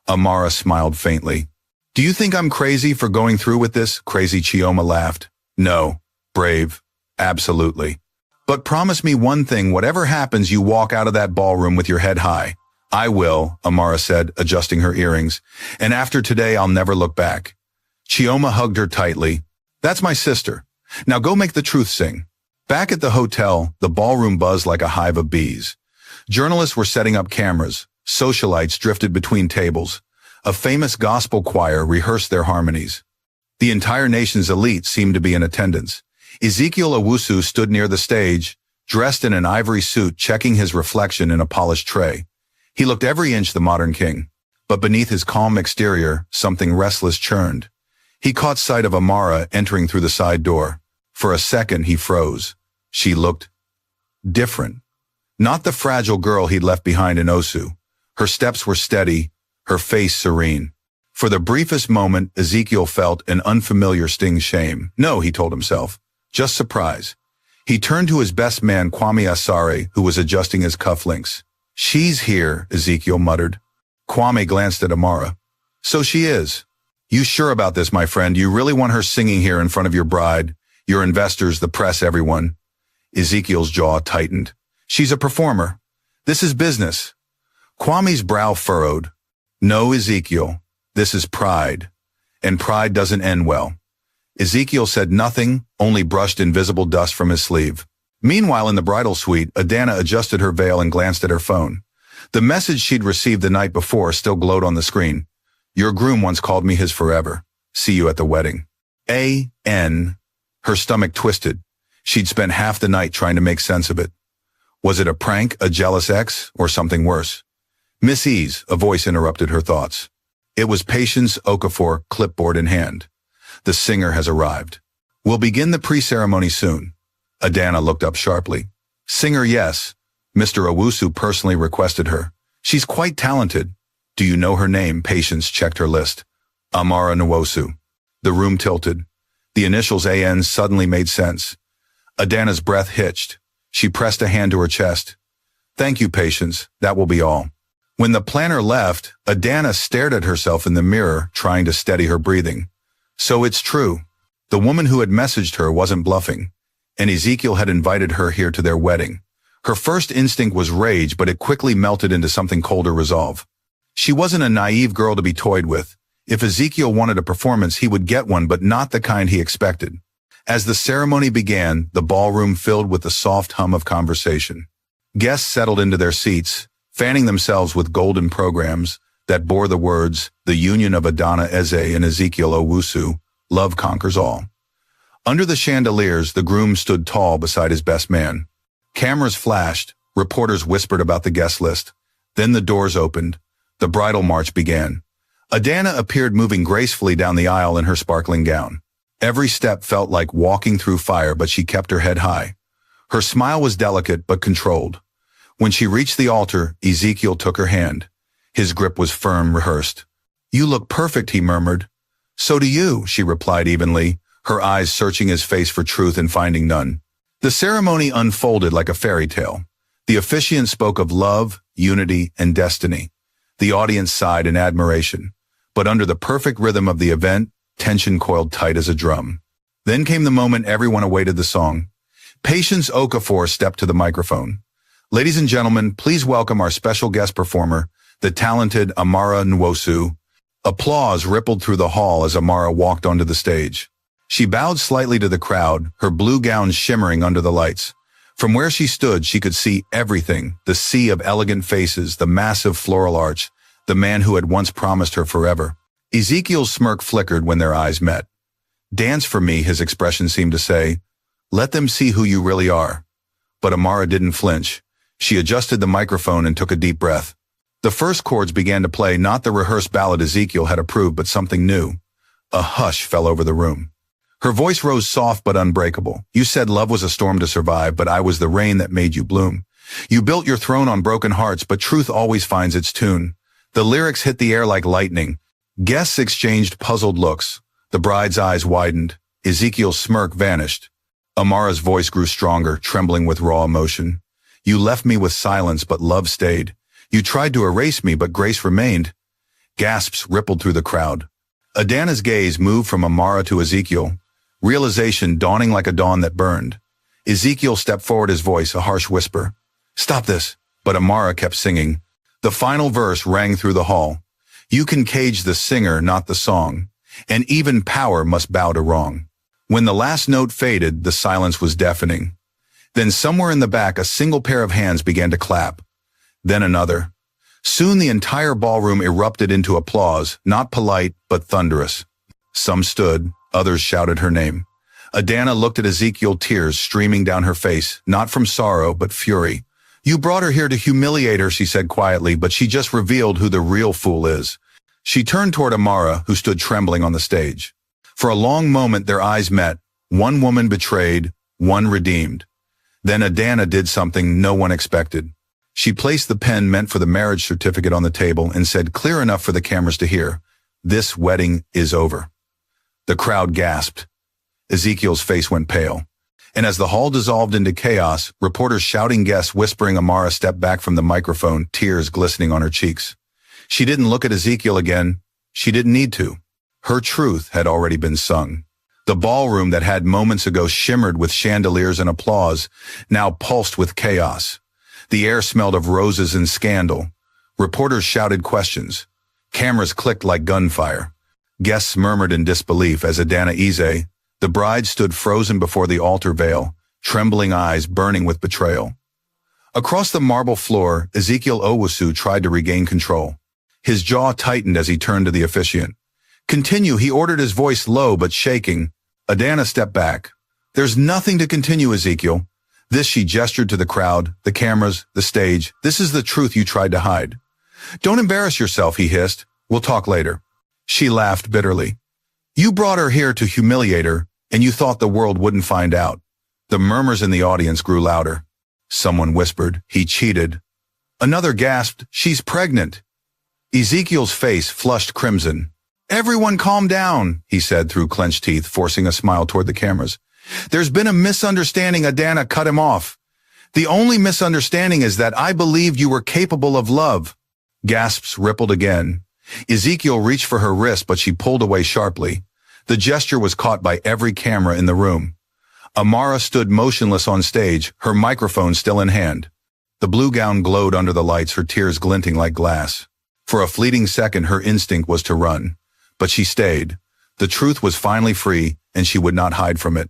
Amara smiled faintly. "Do you think I'm crazy for going through with this?" Crazy, Chioma laughed. "No. Brave. Absolutely. But promise me one thing, whatever happens, you walk out of that ballroom with your head high." "I will," Amara said, adjusting her earrings. "And after today, I'll never look back." Chioma hugged her tightly. "That's my sister. Now go make the truth sing." Back at the hotel, the ballroom buzzed like a hive of bees. Journalists were setting up cameras. Socialites drifted between tables. A famous gospel choir rehearsed their harmonies. The entire nation's elite seemed to be in attendance. Ezekiel Owusu stood near the stage, dressed in an ivory suit, checking his reflection in a polished tray. He looked every inch the modern king. But beneath his calm exterior, something restless churned. He caught sight of Amara entering through the side door. For a second, he froze. She looked different. Not the fragile girl he'd left behind in Osu. Her steps were steady, her face serene. For the briefest moment, Ezekiel felt an unfamiliar sting shame. No, he told himself, just surprise. He turned to his best man, Kwame Asare, who was adjusting his cufflinks. She's here, Ezekiel muttered. Kwame glanced at Amara. So she is. You sure about this, my friend? You really want her singing here in front of your bride, your investors, the press, everyone? Ezekiel's jaw tightened. She's a performer. This is business. Kwame's brow furrowed. No, Ezekiel. This is pride. And pride doesn't end well. Ezekiel said nothing, only brushed invisible dust from his sleeve. Meanwhile, in the bridal suite, Adana adjusted her veil and glanced at her phone. The message she'd received the night before still glowed on the screen. Your groom once called me his forever. See you at the wedding. A.N. Her stomach twisted. She'd spent half the night trying to make sense of it. Was it a prank, a jealous ex, or something worse? Miss Ease, a voice interrupted her thoughts. It was Patience Okafor, clipboard in hand. The singer has arrived. We'll begin the pre-ceremony soon. Adana looked up sharply. Singer, yes. Mr. Owusu personally requested her. She's quite talented. Do you know her name? Patience checked her list. Amara Nwosu. The room tilted. The initials AN suddenly made sense. Adana's breath hitched. She pressed a hand to her chest. Thank you, Patience. That will be all. When the planner left, Adana stared at herself in the mirror, trying to steady her breathing. So it's true. The woman who had messaged her wasn't bluffing, and Ezekiel had invited her here to their wedding. Her first instinct was rage, but it quickly melted into something colder resolve. She wasn't a naive girl to be toyed with. If Ezekiel wanted a performance, he would get one, but not the kind he expected. As the ceremony began, the ballroom filled with the soft hum of conversation. Guests settled into their seats, fanning themselves with golden programs that bore the words, the union of Adana Eze and Ezekiel Owusu, love conquers all. Under the chandeliers, the groom stood tall beside his best man. Cameras flashed, reporters whispered about the guest list. Then the doors opened. The bridal march began. Adana appeared moving gracefully down the aisle in her sparkling gown. Every step felt like walking through fire, but she kept her head high. Her smile was delicate but controlled. When she reached the altar, Ezekiel took her hand. His grip was firm, rehearsed. You look perfect, he murmured. So do you, she replied evenly, her eyes searching his face for truth and finding none. The ceremony unfolded like a fairy tale. The officiant spoke of love, unity, and destiny. The audience sighed in admiration. But under the perfect rhythm of the event, tension coiled tight as a drum. Then came the moment everyone awaited, the song. Patience Okafor stepped to the microphone. Ladies and gentlemen, please welcome our special guest performer, the talented Amara Nwosu. Applause rippled through the hall as Amara walked onto the stage. She bowed slightly to the crowd, her blue gown shimmering under the lights. From where she stood, she could see everything, the sea of elegant faces, the massive floral arch, the man who had once promised her forever. Ezekiel's smirk flickered when their eyes met. Dance for me, his expression seemed to say. Let them see who you really are. But Amara didn't flinch. She adjusted the microphone and took a deep breath. The first chords began to play, not the rehearsed ballad Ezekiel had approved, but something new. A hush fell over the room. Her voice rose soft but unbreakable. You said love was a storm to survive, but I was the rain that made you bloom. You built your throne on broken hearts, but truth always finds its tune. The lyrics hit the air like lightning. Guests exchanged puzzled looks. The bride's eyes widened. Ezekiel's smirk vanished. Amara's voice grew stronger, trembling with raw emotion. You left me with silence, but love stayed. You tried to erase me, but grace remained. Gasps rippled through the crowd. Adana's gaze moved from Amara to Ezekiel, realization dawning like a dawn that burned. Ezekiel stepped forward, his voice a harsh whisper. Stop this. But Amara kept singing. The final verse rang through the hall. You can cage the singer, not the song, and even power must bow to wrong. When the last note faded, the silence was deafening. Then somewhere in the back, a single pair of hands began to clap. Then another. Soon the entire ballroom erupted into applause, not polite, but thunderous. Some stood, others shouted her name. Adana looked at Ezekiel, tears streaming down her face, not from sorrow, but fury. You brought her here to humiliate her, she said quietly, but she just revealed who the real fool is. She turned toward Amara, who stood trembling on the stage. For a long moment their eyes met, one woman betrayed, one redeemed. Then Adana did something no one expected. She placed the pen meant for the marriage certificate on the table and said, clear enough for the cameras to hear, "This wedding is over." The crowd gasped. Ezekiel's face went pale. And as the hall dissolved into chaos, reporters shouting, guests whispering, Amara stepped back from the microphone, tears glistening on her cheeks. She didn't look at Ezekiel again. She didn't need to. Her truth had already been sung. The ballroom that had moments ago shimmered with chandeliers and applause now pulsed with chaos. The air smelled of roses and scandal. Reporters shouted questions. Cameras clicked like gunfire. Guests murmured in disbelief as Adana Ize, the bride, stood frozen before the altar veil, trembling eyes burning with betrayal. Across the marble floor, Ezekiel Owusu tried to regain control. His jaw tightened as he turned to the officiant. Continue, he ordered, his voice low but shaking. Adana stepped back. There's nothing to continue, Ezekiel. This, she gestured to the crowd, the cameras, the stage. This is the truth you tried to hide. Don't embarrass yourself, he hissed. We'll talk later. She laughed bitterly. You brought her here to humiliate her, and you thought the world wouldn't find out. The murmurs in the audience grew louder. Someone whispered, he cheated. Another gasped, she's pregnant. Ezekiel's face flushed crimson. Everyone calm down, he said through clenched teeth, forcing a smile toward the cameras. There's been a misunderstanding, Adana cut him off. The only misunderstanding is that I believed you were capable of love. Gasps rippled again. Ezekiel reached for her wrist, but she pulled away sharply. The gesture was caught by every camera in the room. Amara stood motionless on stage, her microphone still in hand. The blue gown glowed under the lights, her tears glinting like glass. For a fleeting second, her instinct was to run. But she stayed. The truth was finally free, and she would not hide from it.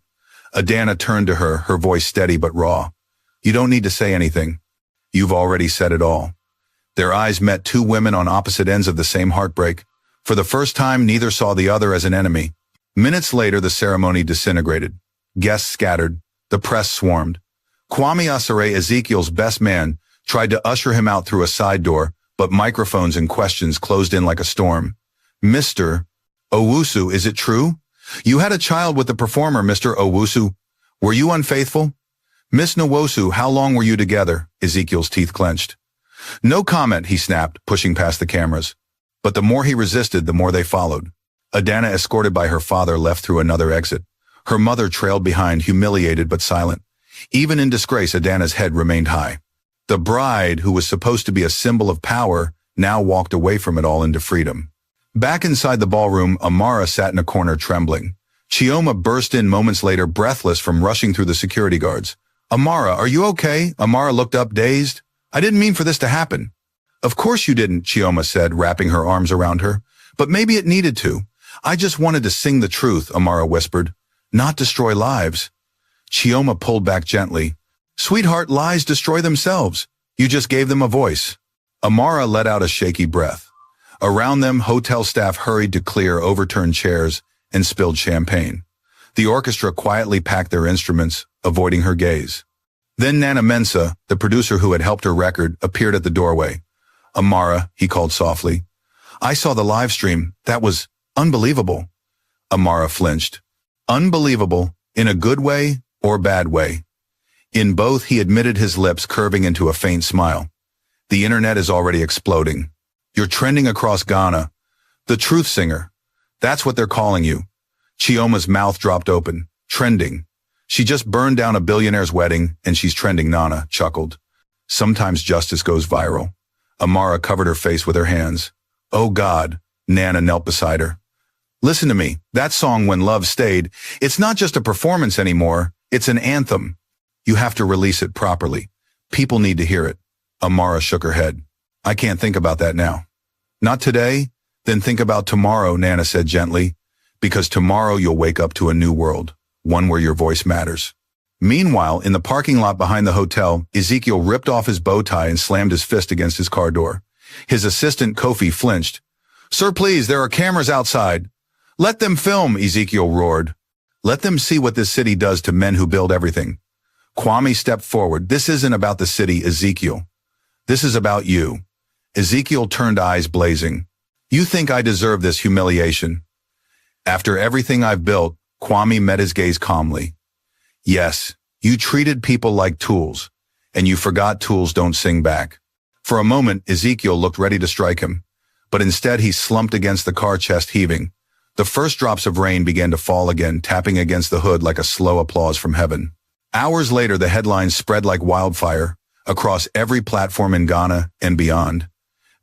Adana turned to her, her voice steady but raw. You don't need to say anything. You've already said it all. Their eyes met, two women on opposite ends of the same heartbreak. For the first time, neither saw the other as an enemy. Minutes later, the ceremony disintegrated. Guests scattered. The press swarmed. Kwame Asare, Ezekiel's best man, tried to usher him out through a side door, but microphones and questions closed in like a storm. Mr. Owusu, is it true? You had a child with the performer, Mr. Owusu. Were you unfaithful? Miss Nwosu, how long were you together? Ezekiel's teeth clenched. No comment, he snapped, pushing past the cameras. But the more he resisted, the more they followed. Adana, escorted by her father, left through another exit. Her mother trailed behind, humiliated but silent. Even in disgrace, Adana's head remained high. The bride, who was supposed to be a symbol of power, now walked away from it all into freedom. Back inside the ballroom, Amara sat in a corner trembling. Chioma burst in moments later, breathless from rushing through the security guards. Amara, are you okay? Amara looked up, dazed. I didn't mean for this to happen. Of course you didn't, Chioma said, wrapping her arms around her. But maybe it needed to. I just wanted to sing the truth, Amara whispered. Not destroy lives. Chioma pulled back gently. Sweetheart, lies destroy themselves. You just gave them a voice. Amara let out a shaky breath. Around them, hotel staff hurried to clear overturned chairs and spilled champagne. The orchestra quietly packed their instruments, avoiding her gaze. Then Nana Mensah, the producer who had helped her record, appeared at the doorway. Amara, he called softly. I saw the live stream. That was unbelievable. Amara flinched. Unbelievable, in a good way or bad way. In both, he admitted, his lips curving into a faint smile. The internet is already exploding. You're trending across Ghana. The truth singer. That's what they're calling you. Chioma's mouth dropped open. Trending. She just burned down a billionaire's wedding, and she's trending, Nana chuckled. Sometimes justice goes viral. Amara covered her face with her hands. Oh God, Nana knelt beside her. Listen to me, that song, When Love Stayed, it's not just a performance anymore, it's an anthem. You have to release it properly. People need to hear it. Amara shook her head. I can't think about that now. Not today? Then think about tomorrow, Nana said gently. Because tomorrow you'll wake up to a new world, one where your voice matters. Meanwhile, in the parking lot behind the hotel, Ezekiel ripped off his bow tie and slammed his fist against his car door. His assistant, Kofi, flinched. "Sir, please, there are cameras outside." "Let them film," Ezekiel roared. "Let them see what this city does to men who build everything." Kwame stepped forward. "This isn't about the city, Ezekiel. This is about you." Ezekiel turned, eyes blazing. "You think I deserve this humiliation?" "After everything I've built," Kwame met his gaze calmly. "Yes, you treated people like tools, and you forgot tools don't sing back." For a moment, Ezekiel looked ready to strike him, but instead he slumped against the car, chest heaving. The first drops of rain began to fall again, tapping against the hood like a slow applause from heaven. Hours later, the headlines spread like wildfire across every platform in Ghana and beyond.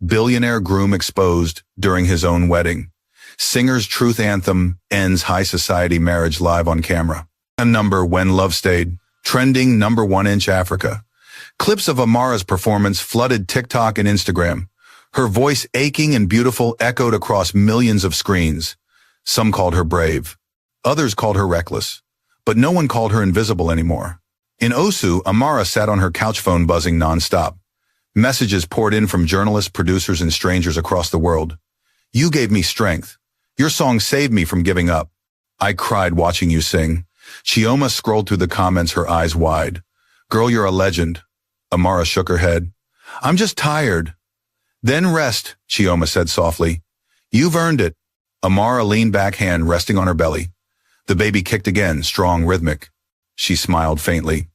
Billionaire groom exposed during his own wedding. Singer's truth anthem ends high society marriage live on camera. A number when love stayed. Trending #1 inch Africa. Clips of Amara's performance flooded TikTok and Instagram. Her voice, aching and beautiful, echoed across millions of screens. Some called her brave. Others called her reckless. But no one called her invisible anymore. In Osu, Amara sat on her couch, phone buzzing nonstop. Messages poured in from journalists, producers, and strangers across the world. "You gave me strength. Your song saved me from giving up. I cried watching you sing." Chioma scrolled through the comments, her eyes wide. "Girl, you're a legend." Amara shook her head. "I'm just tired." "Then rest," Chioma said softly. "You've earned it." Amara leaned back, hand resting on her belly. The baby kicked again, strong, rhythmic. She smiled faintly.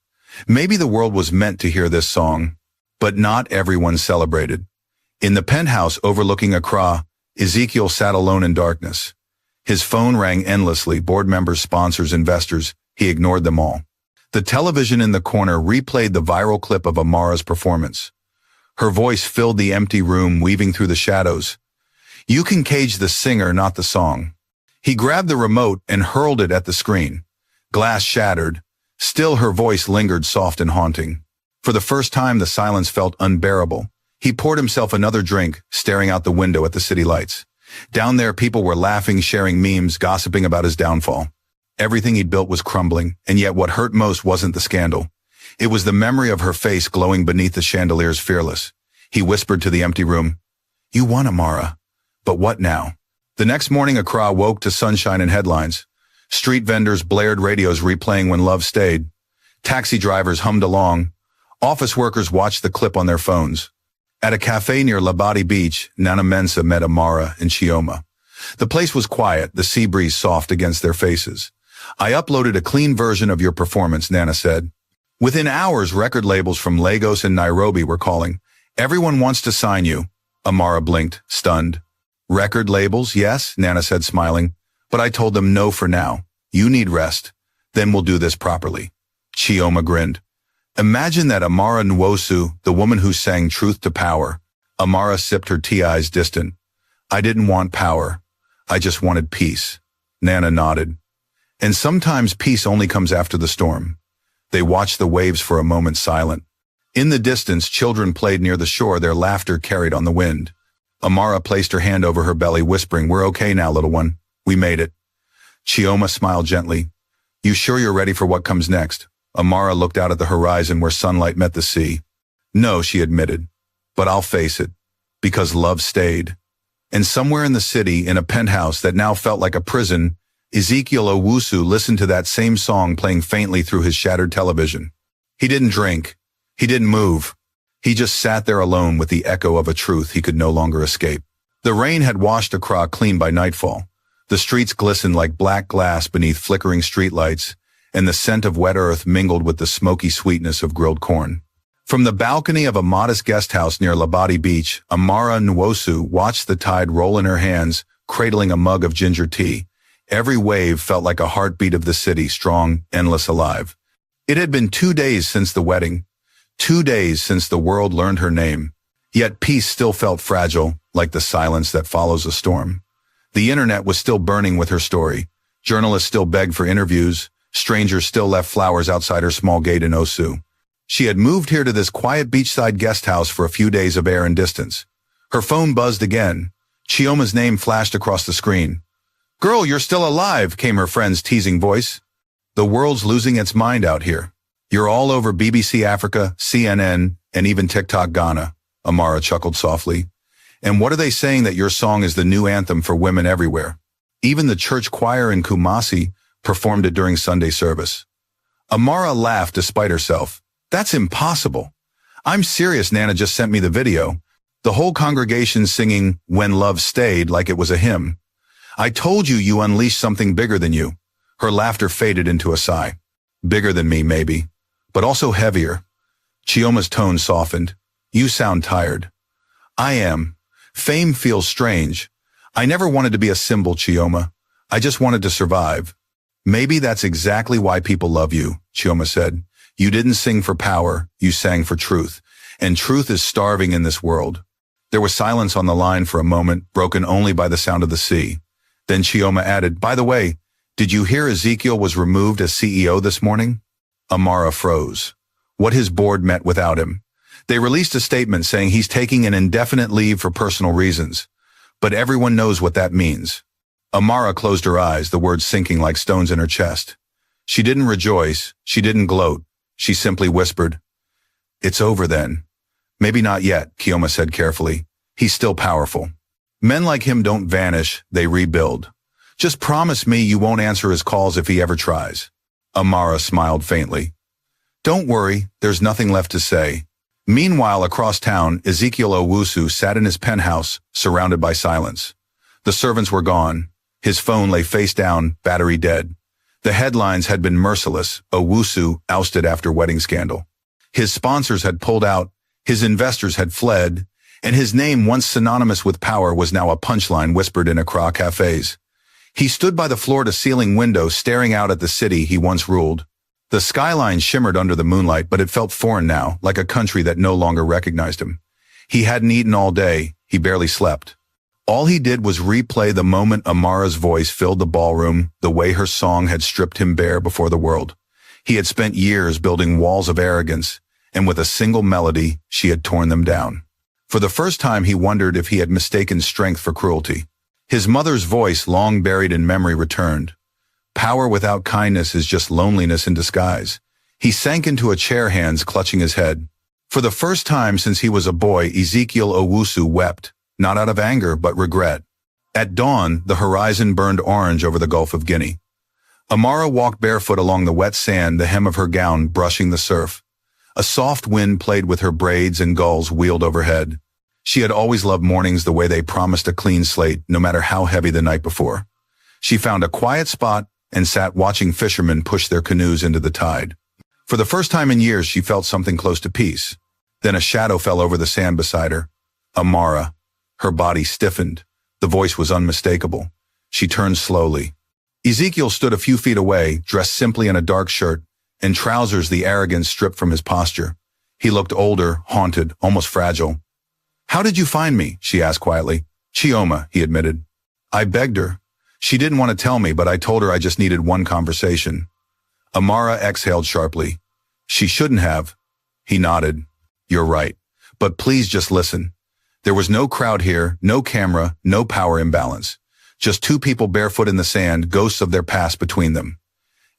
Maybe the world was meant to hear this song. But not everyone celebrated. In the penthouse overlooking Accra, Ezekiel sat alone in darkness. His phone rang endlessly, board members, sponsors, investors. He ignored them all. The television in the corner replayed the viral clip of Amara's performance. Her voice filled the empty room, weaving through the shadows. "You can cage the singer, not the song." He grabbed the remote and hurled it at the screen. Glass shattered. Still, her voice lingered, soft and haunting. For the first time, the silence felt unbearable. He poured himself another drink, staring out the window at the city lights. Down there, people were laughing, sharing memes, gossiping about his downfall. Everything he'd built was crumbling, and yet what hurt most wasn't the scandal. It was the memory of her face glowing beneath the chandeliers, fearless. He whispered to the empty room, "You won, Amara. But what now?" The next morning, Accra woke to sunshine and headlines. Street vendors blared radios replaying When Love Stayed. Taxi drivers hummed along. Office workers watched the clip on their phones. At a cafe near Labadi Beach, Nana Mensah met Amara and Chioma. The place was quiet, the sea breeze soft against their faces. "I uploaded a clean version of your performance," Nana said. Within hours, record labels from Lagos and Nairobi were calling. "Everyone wants to sign you." Amara blinked, stunned. "Record labels, yes," Nana said, smiling. "But I told them no for now. You need rest. Then we'll do this properly." Chioma grinned. Imagine that, Amara Nwosu, the woman who sang Truth to Power. Amara sipped her tea, eyes distant. "I didn't want power. I just wanted peace." Nana nodded. "And sometimes peace only comes after the storm." They watched the waves for a moment, silent. In the distance, children played near the shore, their laughter carried on the wind. Amara placed her hand over her belly, whispering, "We're okay now, little one. We made it." Chioma smiled gently. "You sure you're ready for what comes next?" Amara looked out at the horizon where sunlight met the sea. "No," she admitted, "but I'll face it, because love stayed." And somewhere in the city, in a penthouse that now felt like a prison, Ezekiel Owusu listened to that same song playing faintly through his shattered television. He didn't drink. He didn't move. He just sat there alone with the echo of a truth he could no longer escape. The rain had washed Accra clean by nightfall. The streets glistened like black glass beneath flickering streetlights, and the scent of wet earth mingled with the smoky sweetness of grilled corn. From the balcony of a modest guest house near Labadi Beach, Amara Nwosu watched the tide roll in her hands, cradling a mug of ginger tea. Every wave felt like a heartbeat of the city, strong, endless, alive. It had been 2 days since the wedding, 2 days since the world learned her name. Yet peace still felt fragile, like the silence that follows a storm. The internet was still burning with her story. Journalists still begged for interviews. Strangers still left flowers outside her small gate in Osu. She had moved here to this quiet beachside guest house for a few days of air and distance. Her phone buzzed again. Chioma's name flashed across the screen. "Girl, you're still alive," came her friend's teasing voice. "The world's losing its mind out here," You're all over BBC Africa, CNN, and even TikTok Ghana, Amara chuckled softly. And what are they saying that your song is the new anthem for women everywhere? Even the church choir in Kumasi performed it during Sunday service. Amara laughed despite herself. That's impossible. I'm serious, Nana just sent me the video. The whole congregation singing When Love Stayed like it was a hymn. I told you unleashed something bigger than you. Her laughter faded into a sigh. Bigger than me, maybe, but also heavier. Chioma's tone softened. You sound tired. I am. Fame feels strange. I never wanted to be a symbol, Chioma. I just wanted to survive. Maybe that's exactly why people love you, Chioma said. You didn't sing for power, you sang for truth. And truth is starving in this world. There was silence on the line for a moment, broken only by the sound of the sea. Then Chioma added, by the way, did you hear Ezekiel was removed as CEO this morning? Amara froze. What his board met without him. They released a statement saying he's taking an indefinite leave for personal reasons. But everyone knows what that means. Amara closed her eyes, the words sinking like stones in her chest. She didn't rejoice. She didn't gloat. She simply whispered, It's over then. Maybe not yet, Chioma said carefully. He's still powerful. Men like him don't vanish, they rebuild. Just promise me you won't answer his calls if he ever tries. Amara smiled faintly. Don't worry, there's nothing left to say. Meanwhile, across town, Ezekiel Owusu sat in his penthouse, surrounded by silence. The servants were gone. His phone lay face down, battery dead. The headlines had been merciless. Owusu ousted after wedding scandal. His sponsors had pulled out, his investors had fled, and his name, once synonymous with power, was now a punchline whispered in Accra cafes. He stood by the floor-to-ceiling window staring out at the city he once ruled. The skyline shimmered under the moonlight, but it felt foreign now, like a country that no longer recognized him. He hadn't eaten all day, he barely slept. All he did was replay the moment Amara's voice filled the ballroom, the way her song had stripped him bare before the world. He had spent years building walls of arrogance, and with a single melody, she had torn them down. For the first time, he wondered if he had mistaken strength for cruelty. His mother's voice, long buried in memory, returned. Power without kindness is just loneliness in disguise. He sank into a chair, hands clutching his head. For the first time since he was a boy, Ezekiel Owusu wept, not out of anger but regret. At dawn, the horizon burned orange over the Gulf of Guinea. Amara walked barefoot along the wet sand, the hem of her gown brushing the surf. A soft wind played with her braids and gulls wheeled overhead. She had always loved mornings the way they promised a clean slate, no matter how heavy the night before. She found a quiet spot and sat watching fishermen push their canoes into the tide. For the first time in years, she felt something close to peace. Then a shadow fell over the sand beside her. Amara. Her body stiffened. The voice was unmistakable. She turned slowly. Ezekiel stood a few feet away, dressed simply in a dark shirt and trousers, the arrogance stripped from his posture. He looked older, haunted, almost fragile. How did you find me? She asked quietly. Chioma, he admitted. I begged her. She didn't want to tell me, but I told her I just needed one conversation. Amara exhaled sharply. She shouldn't have. He nodded. You're right. But please just listen. There was no crowd here, no camera, no power imbalance. Just two people barefoot in the sand, ghosts of their past between them.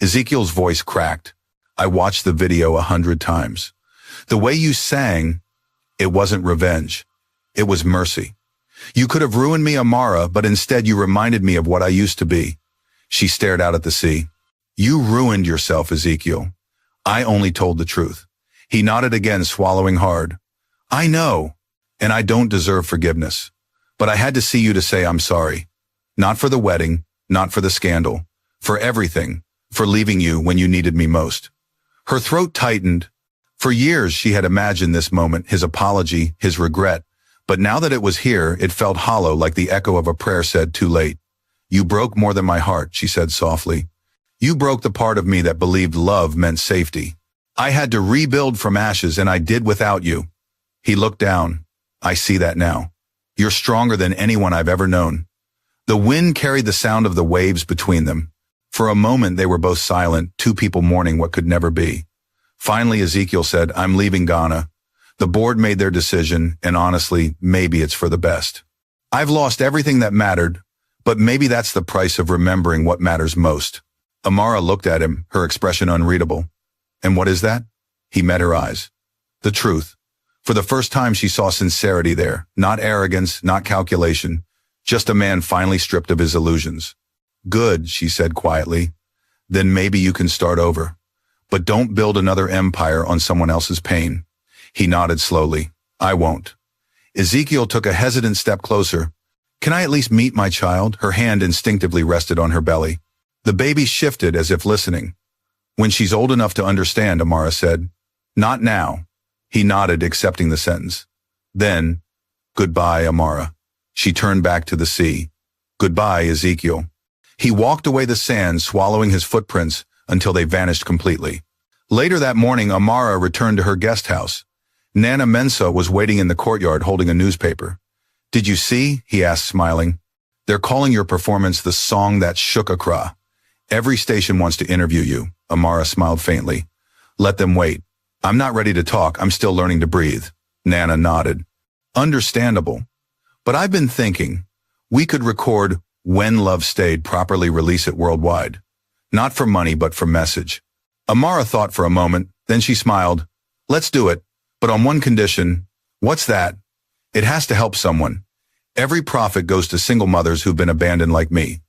Ezekiel's voice cracked. I watched the video 100 times. The way you sang, it wasn't revenge. It was mercy. You could have ruined me, Amara, but instead you reminded me of what I used to be. She stared out at the sea. You ruined yourself, Ezekiel. I only told the truth. He nodded again, swallowing hard. I know, and I don't deserve forgiveness. But I had to see you to say I'm sorry. Not for the wedding, not for the scandal, for everything, for leaving you when you needed me most. Her throat tightened. For years she had imagined this moment, his apology, his regret. But now that it was here, it felt hollow, like the echo of a prayer said too late. You broke more than my heart, she said softly. You broke the part of me that believed love meant safety. I had to rebuild from ashes, and I did without you. He looked down. I see that now. You're stronger than anyone I've ever known. The wind carried the sound of the waves between them. For a moment they were both silent, two people mourning what could never be. Finally Ezekiel said, I'm leaving Ghana. The board made their decision, and honestly, maybe it's for the best. I've lost everything that mattered, but maybe that's the price of remembering what matters most. Amara looked at him, her expression unreadable. And what is that? He met her eyes. The truth. For the first time she saw sincerity there, not arrogance, not calculation, just a man finally stripped of his illusions. Good, she said quietly. Then maybe you can start over. But don't build another empire on someone else's pain. He nodded slowly. I won't. Ezekiel took a hesitant step closer. Can I at least meet my child? Her hand instinctively rested on her belly. The baby shifted as if listening. When she's old enough to understand, Amara said. Not now. He nodded, accepting the sentence. Then, goodbye, Amara. She turned back to the sea. Goodbye, Ezekiel. He walked away the sand, swallowing his footprints until they vanished completely. Later that morning, Amara returned to her guest house. Nana Mensah was waiting in the courtyard holding a newspaper. Did you see? He asked, smiling. They're calling your performance the song that shook Accra. Every station wants to interview you. Amara smiled faintly. Let them wait. I'm not ready to talk. I'm still learning to breathe. Nana nodded. Understandable. But I've been thinking, we could record When Love Stayed, properly release it worldwide. Not for money, but for message. Amara thought for a moment, then she smiled. Let's do it, but on one condition. What's that? It has to help someone. Every profit goes to single mothers who've been abandoned like me.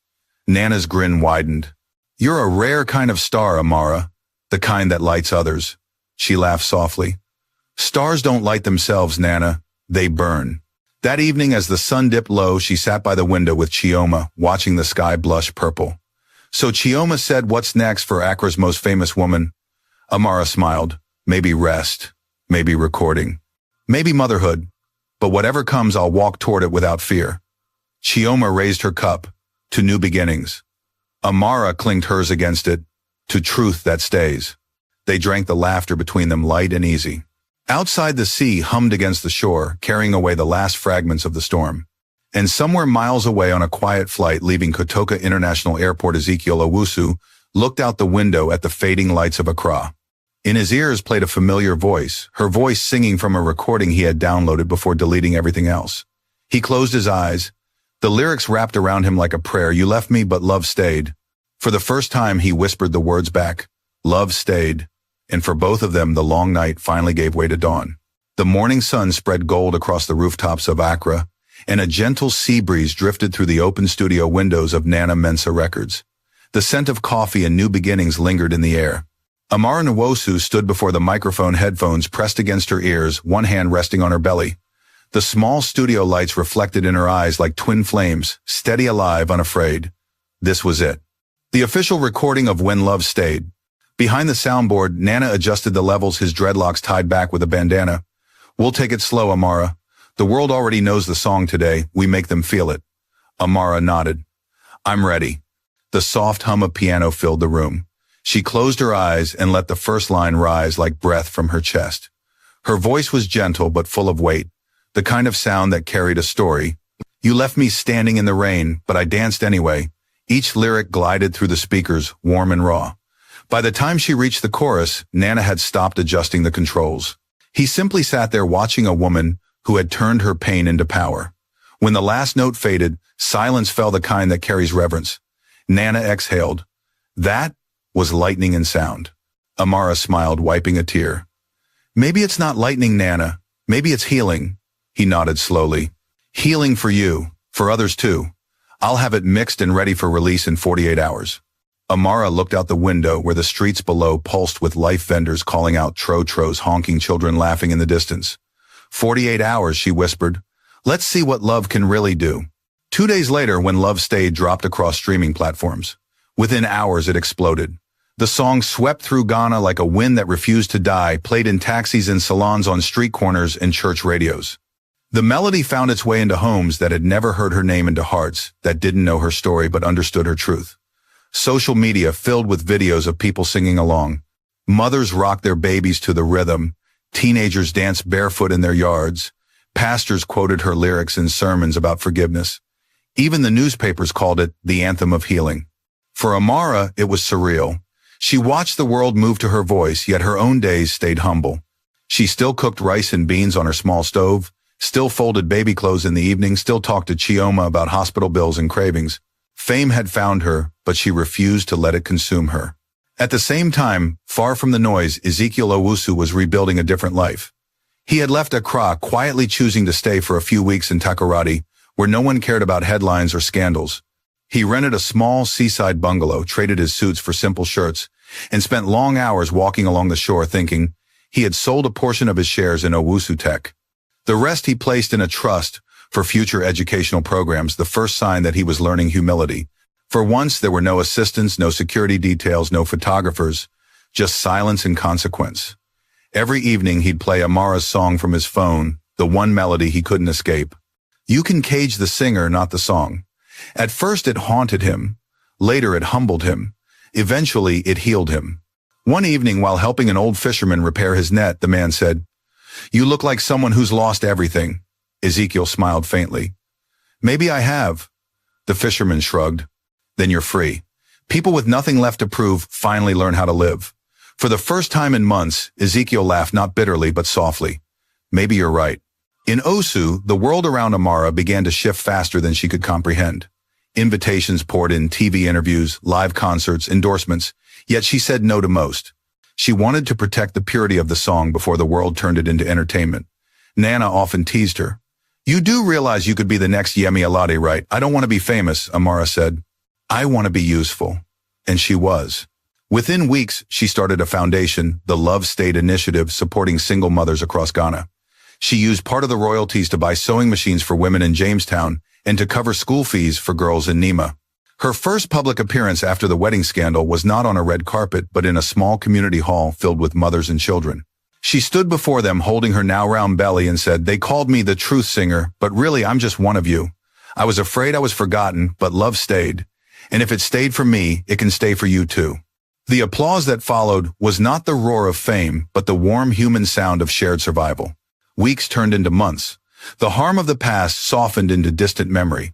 Nana's grin widened. You're a rare kind of star, Amara. The kind that lights others. She laughed softly. Stars don't light themselves, Nana. They burn. That evening, as the sun dipped low, she sat by the window with Chioma, watching the sky blush purple. So Chioma said, what's next for Accra's most famous woman? Amara smiled. Maybe rest. Maybe recording. Maybe motherhood. But whatever comes, I'll walk toward it without fear. Chioma raised her cup. To new beginnings. Amara clinked hers against it. To truth that stays. They drank the laughter between them, light and easy. Outside, the sea hummed against the shore, carrying away the last fragments of the storm. And somewhere miles away on a quiet flight leaving Kotoka International Airport, Ezekiel Owusu looked out the window at the fading lights of Accra. In his ears played a familiar voice, her voice singing from a recording he had downloaded before deleting everything else. He closed his eyes. The lyrics wrapped around him like a prayer. You left me, but love stayed. For the first time, he whispered the words back. Love stayed. And for both of them, the long night finally gave way to dawn. The morning sun spread gold across the rooftops of Accra, and a gentle sea breeze drifted through the open studio windows of Nana Mensah Records. The scent of coffee and new beginnings lingered in the air. Amara Nwosu stood before the microphone, headphones pressed against her ears, one hand resting on her belly. The small studio lights reflected in her eyes like twin flames, steady, alive, unafraid. This was it. The official recording of When Love Stayed. Behind the soundboard, Nana adjusted the levels, his dreadlocks tied back with a bandana. We'll take it slow, Amara. The world already knows the song today. We make them feel it. Amara nodded. I'm ready. The soft hum of piano filled the room. She closed her eyes and let the first line rise like breath from her chest. Her voice was gentle but full of weight, the kind of sound that carried a story. You left me standing in the rain, but I danced anyway. Each lyric glided through the speakers, warm and raw. By the time she reached the chorus, Nana had stopped adjusting the controls. He simply sat there watching a woman who had turned her pain into power. When the last note faded, silence fell, the kind that carries reverence. Nana exhaled. That was lightning in sound. Amara smiled, wiping a tear. Maybe it's not lightning, Nana. Maybe it's healing. He nodded slowly. Healing for you, for others too. I'll have it mixed and ready for release in 48 hours. Amara looked out the window where the streets below pulsed with life, vendors calling out tro-tros, honking, children laughing in the distance. 48 hours, she whispered. Let's see what love can really do. 2 days later, When Love Stayed dropped across streaming platforms. Within hours, it exploded. The song swept through Ghana like a wind that refused to die, played in taxis and salons, on street corners and church radios. The melody found its way into homes that had never heard her name, into hearts that didn't know her story but understood her truth. Social media filled with videos of people singing along. Mothers rocked their babies to the rhythm. Teenagers danced barefoot in their yards. Pastors quoted her lyrics in sermons about forgiveness. Even the newspapers called it the anthem of healing. For Amara, it was surreal. She watched the world move to her voice, yet her own days stayed humble. She still cooked rice and beans on her small stove, still folded baby clothes in the evening, still talked to Chioma about hospital bills and cravings. Fame had found her, but she refused to let it consume her. At the same time, far from the noise, Ezekiel Owusu was rebuilding a different life. He had left Accra, quietly choosing to stay for a few weeks in Takoradi, where no one cared about headlines or scandals. He rented a small seaside bungalow, traded his suits for simple shirts, and spent long hours walking along the shore thinking he had sold a portion of his shares in Owusu Tech. The rest he placed in a trust for future educational programs, the first sign that he was learning humility. For once, there were no assistants, no security details, no photographers, just silence and consequence. Every evening he'd play Amara's song from his phone, the one melody he couldn't escape. You can cage the singer, not the song. At first it haunted him. Later it humbled him. Eventually it healed him. One evening while helping an old fisherman repair his net, the man said, "You look like someone who's lost everything." Ezekiel smiled faintly. "Maybe I have." The fisherman shrugged. "Then you're free." People with nothing left to prove finally learn how to live. For the first time in months, Ezekiel laughed not bitterly but softly. "Maybe you're right." In Osu, the world around Amara began to shift faster than she could comprehend. Invitations poured in, TV interviews, live concerts, endorsements, yet she said no to most. She wanted to protect the purity of the song before the world turned it into entertainment. Nana often teased her. "You do realize you could be the next Yemi Alade, right?" "I don't want to be famous," Amara said. "I want to be useful." And she was. Within weeks, she started a foundation, the Love State Initiative, supporting single mothers across Ghana. She used part of the royalties to buy sewing machines for women in Jamestown and to cover school fees for girls in Nima. Her first public appearance after the wedding scandal was not on a red carpet but in a small community hall filled with mothers and children. She stood before them holding her now round belly and said, "They called me the truth singer, but really I'm just one of you. I was afraid I was forgotten, but love stayed. And if it stayed for me, it can stay for you too." The applause that followed was not the roar of fame, but the warm human sound of shared survival. Weeks turned into months. The harm of the past softened into distant memory.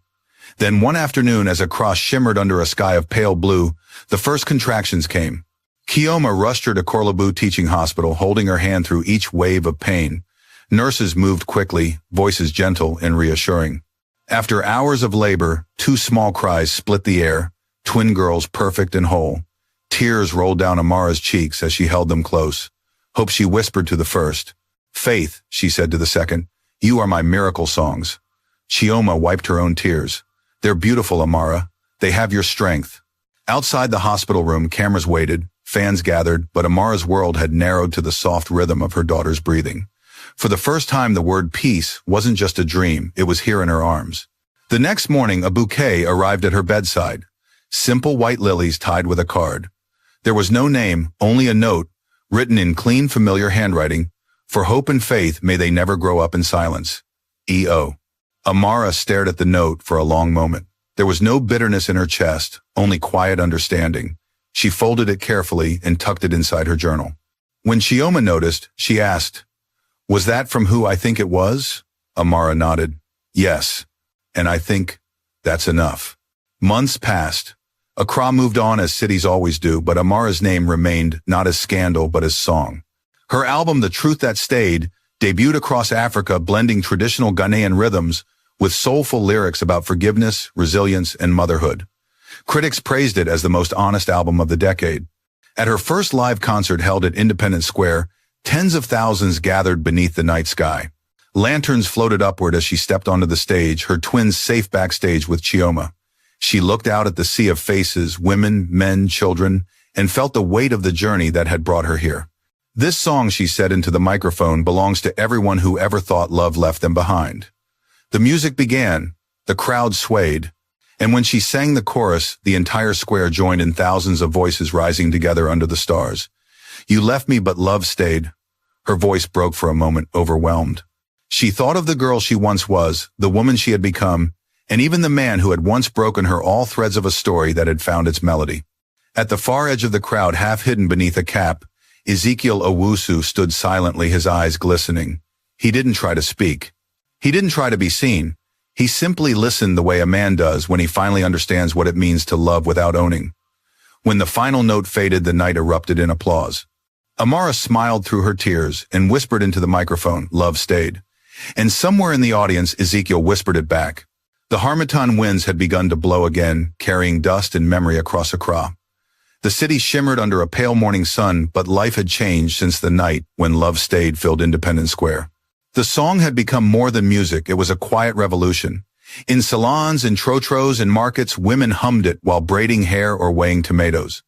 Then one afternoon, as Accra shimmered under a sky of pale blue, the first contractions came. Kioma rushed her to Korlebu Teaching Hospital, holding her hand through each wave of pain. Nurses moved quickly, voices gentle and reassuring. After hours of labor, two small cries split the air, twin girls perfect and whole. Tears rolled down Amara's cheeks as she held them close. Hope she whispered to the first. "Faith," she said to the second, "you are my miracle songs." Chioma wiped her own tears. "They're beautiful, Amara. They have your strength." Outside the hospital room, cameras waited, fans gathered, but Amara's world had narrowed to the soft rhythm of her daughter's breathing. For the first time, the word peace wasn't just a dream, it was here in her arms. The next morning, a bouquet arrived at her bedside. Simple white lilies tied with a card. There was no name, only a note, written in clean, familiar handwriting. "For hope and faith, may they never grow up in silence. E.O." Amara stared at the note for a long moment. There was no bitterness in her chest, only quiet understanding. She folded it carefully and tucked it inside her journal. When Chioma noticed, she asked, "Was that from who I think it was?" Amara nodded. "Yes, and I think that's enough." Months passed. Accra moved on as cities always do, but Amara's name remained not as scandal but as song. Her album, The Truth That Stayed, debuted across Africa, blending traditional Ghanaian rhythms with soulful lyrics about forgiveness, resilience, and motherhood. Critics praised it as the most honest album of the decade. At her first live concert held at Independence Square, tens of thousands gathered beneath the night sky. Lanterns floated upward as she stepped onto the stage, her twins safe backstage with Chioma. She looked out at the sea of faces, women, men, children, and felt the weight of the journey that had brought her here. "This song," she said into the microphone, "belongs to everyone who ever thought love left them behind." The music began, the crowd swayed, and when she sang the chorus, the entire square joined in, thousands of voices rising together under the stars. "You left me, but love stayed." Her voice broke for a moment, overwhelmed. She thought of the girl she once was, the woman she had become, and even the man who had once broken her, all threads of a story that had found its melody. At the far edge of the crowd, half hidden beneath a cap, Ezekiel Owusu stood silently, his eyes glistening. He didn't try to speak. He didn't try to be seen. He simply listened the way a man does when he finally understands what it means to love without owning. When the final note faded, the night erupted in applause. Amara smiled through her tears and whispered into the microphone, "Love stayed." And somewhere in the audience, Ezekiel whispered it back. The Harmattan winds had begun to blow again, carrying dust and memory across Accra. The city shimmered under a pale morning sun, but life had changed since the night when Love Stayed filled Independence Square. The song had become more than music, it was a quiet revolution. In salons, in trotros, and markets, women hummed it while braiding hair or weighing tomatoes.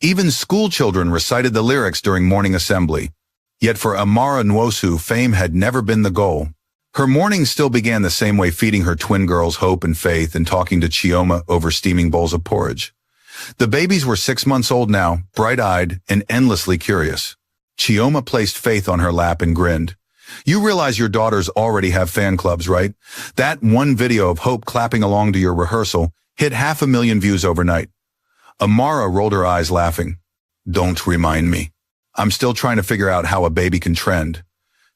Even school children recited the lyrics during morning assembly. Yet for Amara Nwosu, fame had never been the goal. Her mornings still began the same way, feeding her twin girls hope and faith and talking to Chioma over steaming bowls of porridge. The babies were 6 months old now, bright-eyed and endlessly curious. Chioma placed Faith on her lap and grinned. "You realize your daughters already have fan clubs, right? That one video of Hope clapping along to your rehearsal hit 500,000 views overnight." Amara rolled her eyes, laughing. "Don't remind me. I'm still trying to figure out how a baby can trend."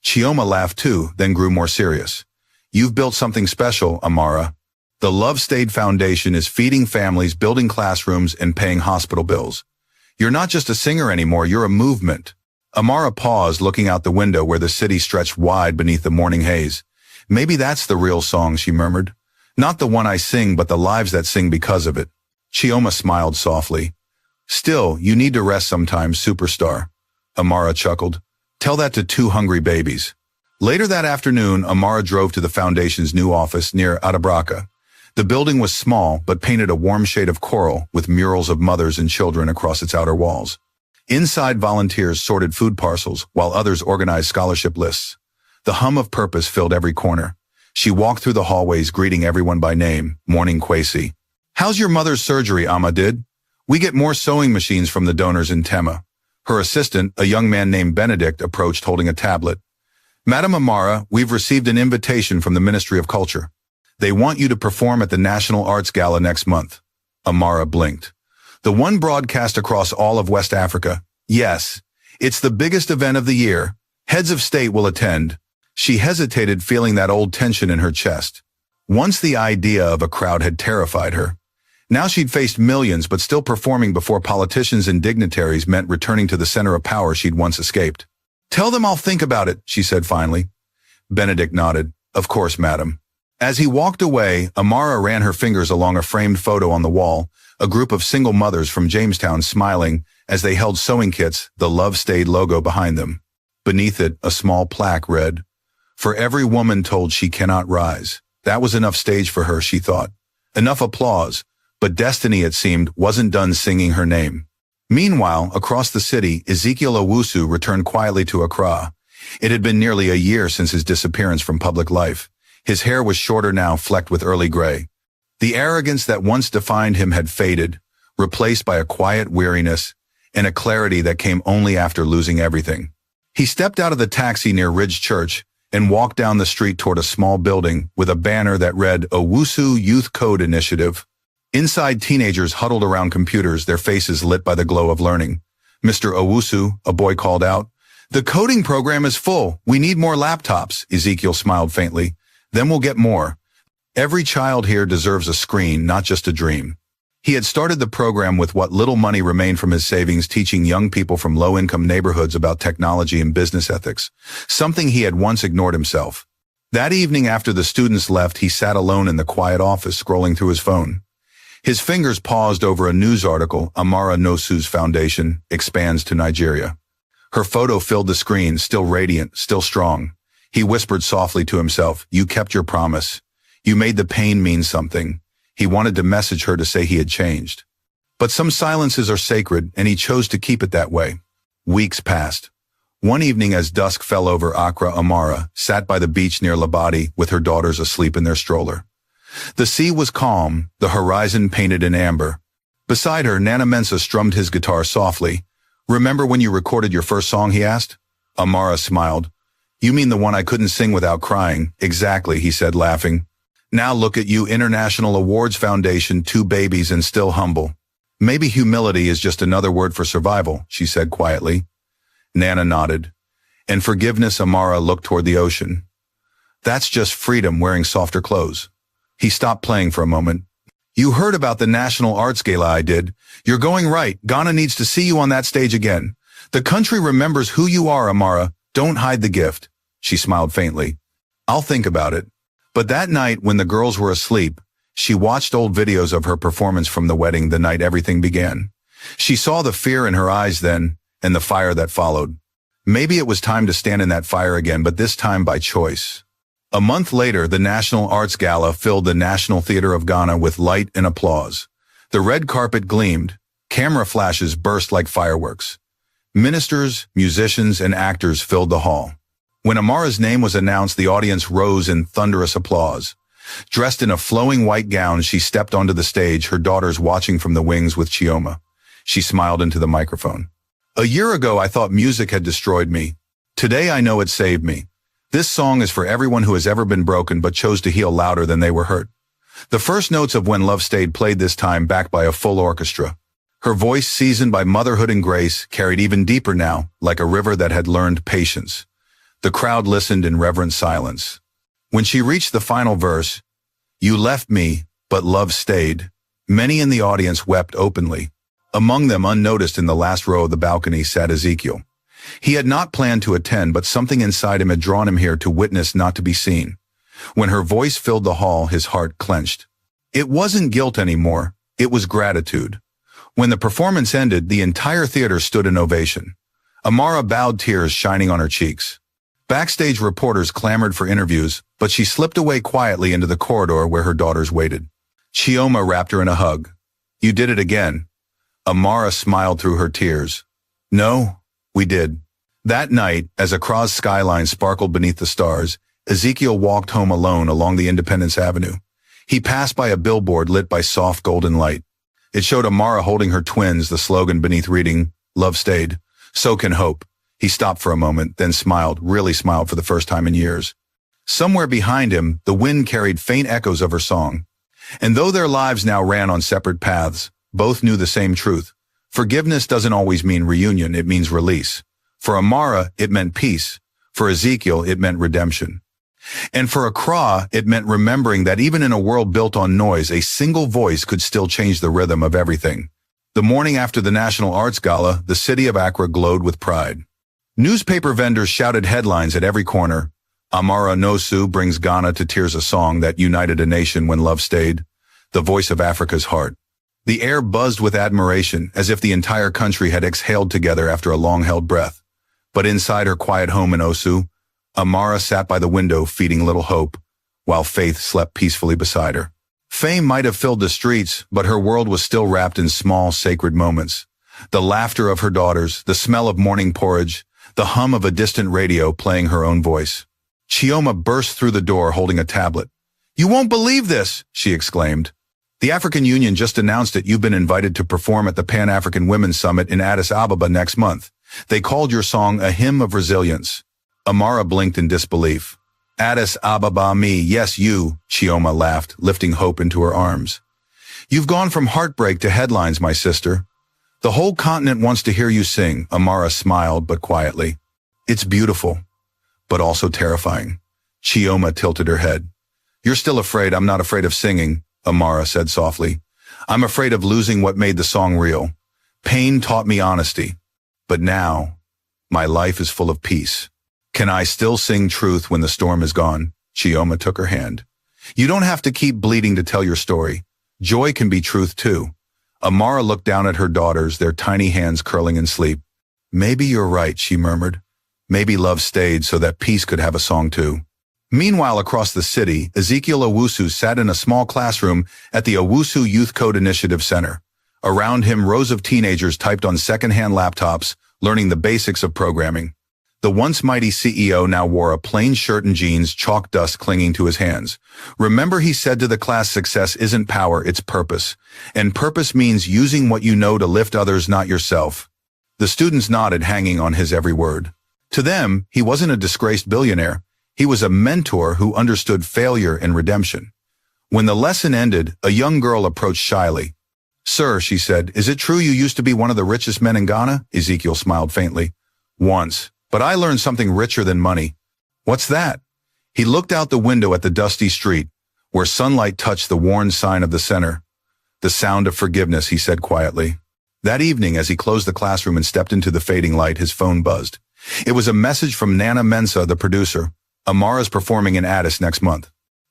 Chioma laughed too, then grew more serious. "You've built something special, Amara. The Love Stayed Foundation is feeding families, building classrooms, and paying hospital bills. You're not just a singer anymore, you're a movement." Amara paused, looking out the window where the city stretched wide beneath the morning haze. "Maybe that's the real song," she murmured. "Not the one I sing, but the lives that sing because of it." Chioma smiled softly. "Still, you need to rest sometimes, superstar." Amara chuckled. "Tell that to 2 hungry babies." Later that afternoon, Amara drove to the foundation's new office near Atabraka. The building was small, but painted a warm shade of coral with murals of mothers and children across its outer walls. Inside, volunteers sorted food parcels, while others organized scholarship lists. The hum of purpose filled every corner. She walked through the hallways, greeting everyone by name, Morning Kwesi. "How's your mother's surgery, Ahmadid? We get more sewing machines from the donors in Tema." Her assistant, a young man named Benedict, approached holding a tablet. "Madam Amara, we've received an invitation from the Ministry of Culture. They want you to perform at the National Arts Gala next month." Amara blinked. "The one broadcast across all of West Africa?" "Yes. It's the biggest event of the year. Heads of state will attend." She hesitated, feeling that old tension in her chest. Once the idea of a crowd had terrified her. Now she'd faced millions, but still performing before politicians and dignitaries meant returning to the center of power she'd once escaped. "Tell them I'll think about it," she said finally. Benedict nodded. "Of course, madam." As he walked away, Amara ran her fingers along a framed photo on the wall, a group of single mothers from Jamestown smiling as they held sewing kits, the Love Stayed logo behind them. Beneath it, a small plaque read, "For every woman told she cannot rise." That was enough stage for her, she thought. Enough applause, but destiny, it seemed, wasn't done singing her name. Meanwhile, across the city, Ezekiel Owusu returned quietly to Accra. It had been nearly a year since his disappearance from public life. His hair was shorter now, flecked with early gray. The arrogance that once defined him had faded, replaced by a quiet weariness and a clarity that came only after losing everything. He stepped out of the taxi near Ridge Church and walked down the street toward a small building with a banner that read Owusu Youth Code Initiative. Inside, teenagers huddled around computers, their faces lit by the glow of learning. "Mr. Owusu," a boy called out. "The coding program is full. We need more laptops." Ezekiel smiled faintly. "Then we'll get more. Every child here deserves a screen, not just a dream." He had started the program with what little money remained from his savings, teaching young people from low-income neighborhoods about technology and business ethics, something he had once ignored himself. That evening after the students left, he sat alone in the quiet office, scrolling through his phone. His fingers paused over a news article, Amara Nwosu's Foundation expands to Nigeria. Her photo filled the screen, still radiant, still strong. He whispered softly to himself, "You kept your promise. You made the pain mean something." He wanted to message her to say he had changed. But some silences are sacred, and he chose to keep it that way. Weeks passed. One evening as dusk fell over Accra, Amara sat by the beach near Labadi with her daughters asleep in their stroller. The sea was calm, the horizon painted in amber. Beside her, Nana Mensah strummed his guitar softly. "Remember when you recorded your first song?" he asked. Amara smiled. "You mean the one I couldn't sing without crying?" "Exactly," he said, laughing. "Now look at you, International Awards Foundation, 2 babies and still humble." "Maybe humility is just another word for survival," she said quietly. Nana nodded. "And forgiveness?" Amara looked toward the ocean. "That's just freedom wearing softer clothes." He stopped playing for a moment. "You heard about the National Arts Gala I did. You're going right. Ghana needs to see you on that stage again. The country remembers who you are, Amara. Don't hide the gift." She smiled faintly. "I'll think about it." But that night, when the girls were asleep, she watched old videos of her performance from the wedding the night everything began. She saw the fear in her eyes then, and the fire that followed. Maybe it was time to stand in that fire again, but this time by choice. A month later, the National Arts Gala filled the National Theatre of Ghana with light and applause. The red carpet gleamed. Camera flashes burst like fireworks. Ministers, musicians, and actors filled the hall. When Amara's name was announced, the audience rose in thunderous applause. Dressed in a flowing white gown, she stepped onto the stage, her daughters watching from the wings with Chioma. She smiled into the microphone. "A year ago, I thought music had destroyed me. Today, I know it saved me. This song is for everyone who has ever been broken but chose to heal louder than they were hurt." The first notes of When Love Stayed played this time backed by a full orchestra. Her voice, seasoned by motherhood and grace, carried even deeper now, like a river that had learned patience. The crowd listened in reverent silence. When she reached the final verse, "You left me, but love stayed," many in the audience wept openly. Among them, unnoticed in the last row of the balcony, sat Ezekiel. He had not planned to attend, but something inside him had drawn him here to witness, not to be seen. When her voice filled the hall, his heart clenched. It wasn't guilt anymore, it was gratitude. When the performance ended, the entire theater stood in ovation. Amara bowed, tears shining on her cheeks. Backstage reporters clamored for interviews, but she slipped away quietly into the corridor where her daughters waited. Chioma wrapped her in a hug. "You did it again." Amara smiled through her tears. "No, we did." That night, as Accra's skyline sparkled beneath the stars, Ezekiel walked home alone along the Independence Avenue. He passed by a billboard lit by soft golden light. It showed Amara holding her twins, the slogan beneath reading, "Love stayed. So can hope." He stopped for a moment, then smiled, really smiled for the first time in years. Somewhere behind him, the wind carried faint echoes of her song. And though their lives now ran on separate paths, both knew the same truth. Forgiveness doesn't always mean reunion, it means release. For Amara, it meant peace. For Ezekiel, it meant redemption. And for Accra, it meant remembering that even in a world built on noise, a single voice could still change the rhythm of everything. The morning after the National Arts Gala, the city of Accra glowed with pride. Newspaper vendors shouted headlines at every corner. Amara Nosu brings Ghana to tears, a song that united a nation when love stayed. The voice of Africa's heart. The air buzzed with admiration, as if the entire country had exhaled together after a long-held breath. But inside her quiet home in Osu, Amara sat by the window feeding little hope, while faith slept peacefully beside her. Fame might have filled the streets, but her world was still wrapped in small, sacred moments. The laughter of her daughters, the smell of morning porridge, the hum of a distant radio playing her own voice. Chioma burst through the door holding a tablet. "You won't believe this," she exclaimed. "The African Union just announced that you've been invited to perform at the Pan-African Women's Summit in Addis Ababa next month. They called your song a hymn of resilience." Amara blinked in disbelief. "Addis Ababa, me, yes you," Chioma laughed, lifting hope into her arms. "You've gone from heartbreak to headlines, my sister. The whole continent wants to hear you sing." Amara smiled, but quietly. "It's beautiful, but also terrifying." Chioma tilted her head. "You're still afraid. I'm not afraid of singing," Amara said softly. "I'm afraid of losing what made the song real. Pain taught me honesty. But now, my life is full of peace. Can I still sing truth when the storm is gone?" Chioma took her hand. "You don't have to keep bleeding to tell your story. Joy can be truth too." Amara looked down at her daughters, their tiny hands curling in sleep. "Maybe you're right," she murmured. "Maybe love stayed so that peace could have a song too." Meanwhile, across the city, Ezekiel Owusu sat in a small classroom at the Owusu Youth Code Initiative Center. Around him, rows of teenagers typed on second-hand laptops, learning the basics of programming. The once mighty CEO now wore a plain shirt and jeans, chalk dust clinging to his hands. "Remember," he said to the class, "success isn't power, it's purpose. And purpose means using what you know to lift others, not yourself." The students nodded, hanging on his every word. To them, he wasn't a disgraced billionaire. He was a mentor who understood failure and redemption. When the lesson ended, a young girl approached shyly. "Sir," she said, "is it true you used to be one of the richest men in Ghana?" Ezekiel smiled faintly. "Once. But I learned something richer than money." "What's that?" He looked out the window at the dusty street, where sunlight touched the worn sign of the center. "The sound of forgiveness," he said quietly. That evening, as he closed the classroom and stepped into the fading light, his phone buzzed. It was a message from Nana Mensah, the producer. "Amara's performing in Addis next month.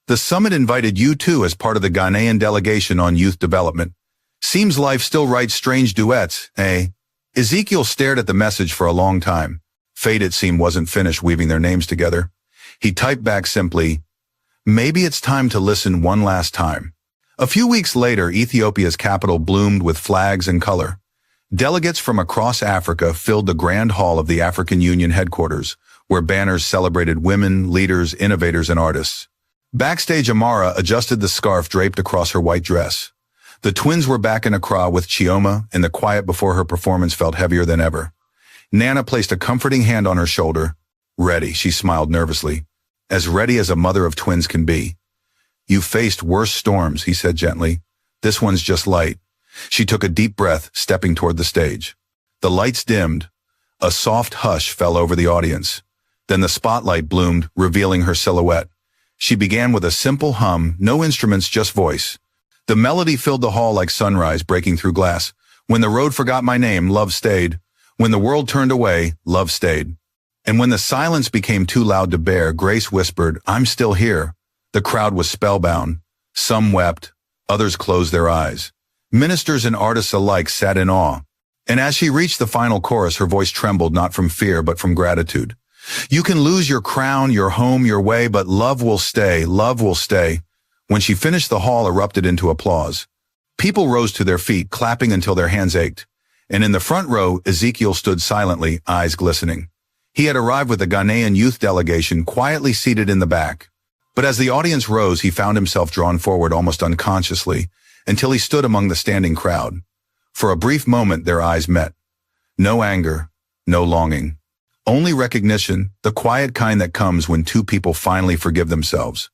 The summit invited you too as part of the Ghanaian delegation on youth development. Seems life still writes strange duets, eh? Ezekiel stared at the message for a long time. Fate, it seemed, wasn't finished weaving their names together. He typed back simply, "Maybe it's time to listen one last time." A few weeks later, Ethiopia's capital bloomed with flags and color. Delegates from across Africa filled the Grand Hall of the African Union headquarters, where banners celebrated women, leaders, innovators, and artists. Backstage, Amara adjusted the scarf draped across her white dress. The twins were back in Accra with Chioma, and the quiet before her performance felt heavier than ever. Nana placed a comforting hand on her shoulder. "Ready," she smiled nervously. "As ready as a mother of twins can be." "You've faced worse storms," he said gently. "This one's just light." She took a deep breath, stepping toward the stage. The lights dimmed. A soft hush fell over the audience. Then the spotlight bloomed, revealing her silhouette. She began with a simple hum, no instruments, just voice. The melody filled the hall like sunrise breaking through glass. "When the road forgot my name, love stayed. When the world turned away, love stayed." And when the silence became too loud to bear, Grace whispered, "I'm still here." The crowd was spellbound. Some wept, others closed their eyes. Ministers and artists alike sat in awe. And as she reached the final chorus, her voice trembled not from fear but from gratitude. "You can lose your crown, your home, your way, but love will stay, love will stay." When she finished, the hall erupted into applause. People rose to their feet, clapping until their hands ached. And in the front row, Ezekiel stood silently, eyes glistening. He had arrived with the Ghanaian youth delegation quietly seated in the back. But as the audience rose, he found himself drawn forward almost unconsciously, until he stood among the standing crowd. For a brief moment, their eyes met. No anger, no longing. Only recognition, the quiet kind that comes when two people finally forgive themselves.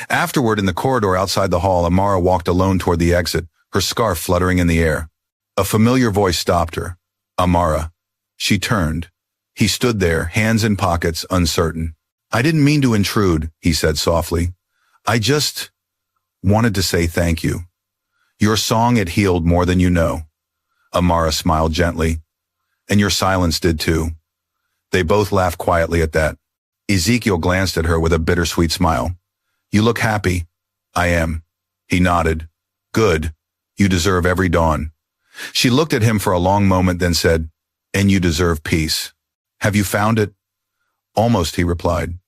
Afterward, in the corridor outside the hall, Amara walked alone toward the exit, her scarf fluttering in the air. A familiar voice stopped her. "Amara." She turned. He stood there, hands in pockets, uncertain. "I didn't mean to intrude," he said softly. "I just wanted to say thank you. Your song, it healed more than you know." Amara smiled gently. "And your silence did too." They both laughed quietly at that. Ezekiel glanced at her with a bittersweet smile. "You look happy." "I am." He nodded. "Good. You deserve every dawn." She looked at him for a long moment, then said, "And you deserve peace. Have you found it?" "Almost," he replied.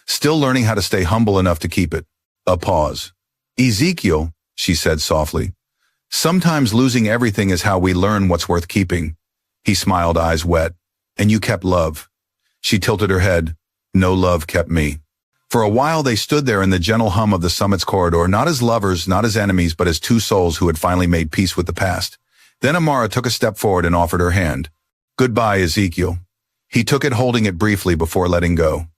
"Still learning how to stay humble enough to keep it." A pause. "Ezekiel," she said softly, "sometimes losing everything is how we learn what's worth keeping." He smiled, eyes wet. "And you kept love." She tilted her head. "No love kept me." For a while they stood there in the gentle hum of the summit's corridor, not as lovers, not as enemies, but as two souls who had finally made peace with the past. Then Amara took a step forward and offered her hand. "Goodbye, Ezekiel." He took it, holding it briefly before letting go.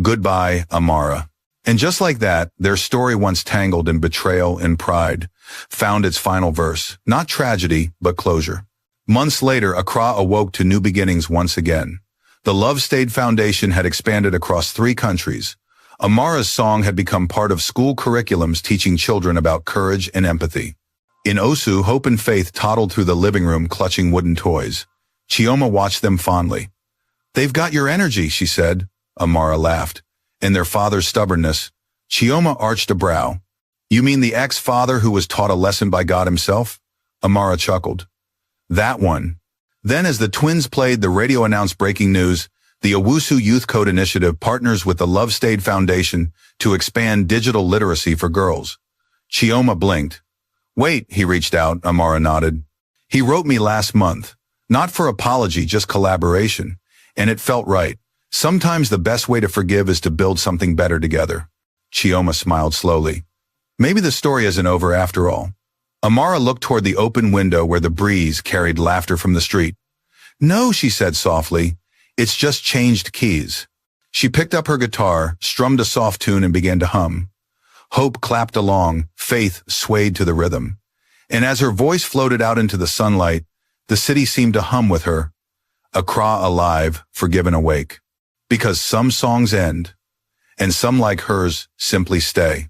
"Goodbye, Amara." And just like that, their story, once tangled in betrayal and pride, found its final verse. Not tragedy, but closure. Months later, Accra awoke to new beginnings once again. The Love Stayed Foundation had expanded across 3 countries. Amara's song had become part of school curriculums, teaching children about courage and empathy. In Osu, hope and faith toddled through the living room, clutching wooden toys. Chioma watched them fondly. "They've got your energy," she said. Amara laughed. "And their father's stubbornness." Chioma arched a brow. "You mean the ex-father who was taught a lesson by God himself?" Amara chuckled. "That one." Then, as the twins played, the radio announced breaking news. The Owusu Youth Code Initiative partners with the Love Stayed Foundation to expand digital literacy for girls. Chioma blinked. "Wait," he reached out. Amara nodded. "He wrote me last month. Not for apology, just collaboration. And it felt right. Sometimes the best way to forgive is to build something better together." Chioma smiled slowly. "Maybe the story isn't over after all." Amara looked toward the open window where the breeze carried laughter from the street. "No," she said softly. "It's just changed keys." She picked up her guitar, strummed a soft tune, and began to hum. Hope clapped along, faith swayed to the rhythm. And as her voice floated out into the sunlight, the city seemed to hum with her. Accra alive, forgiven awake. Because some songs end, and some like hers simply stay.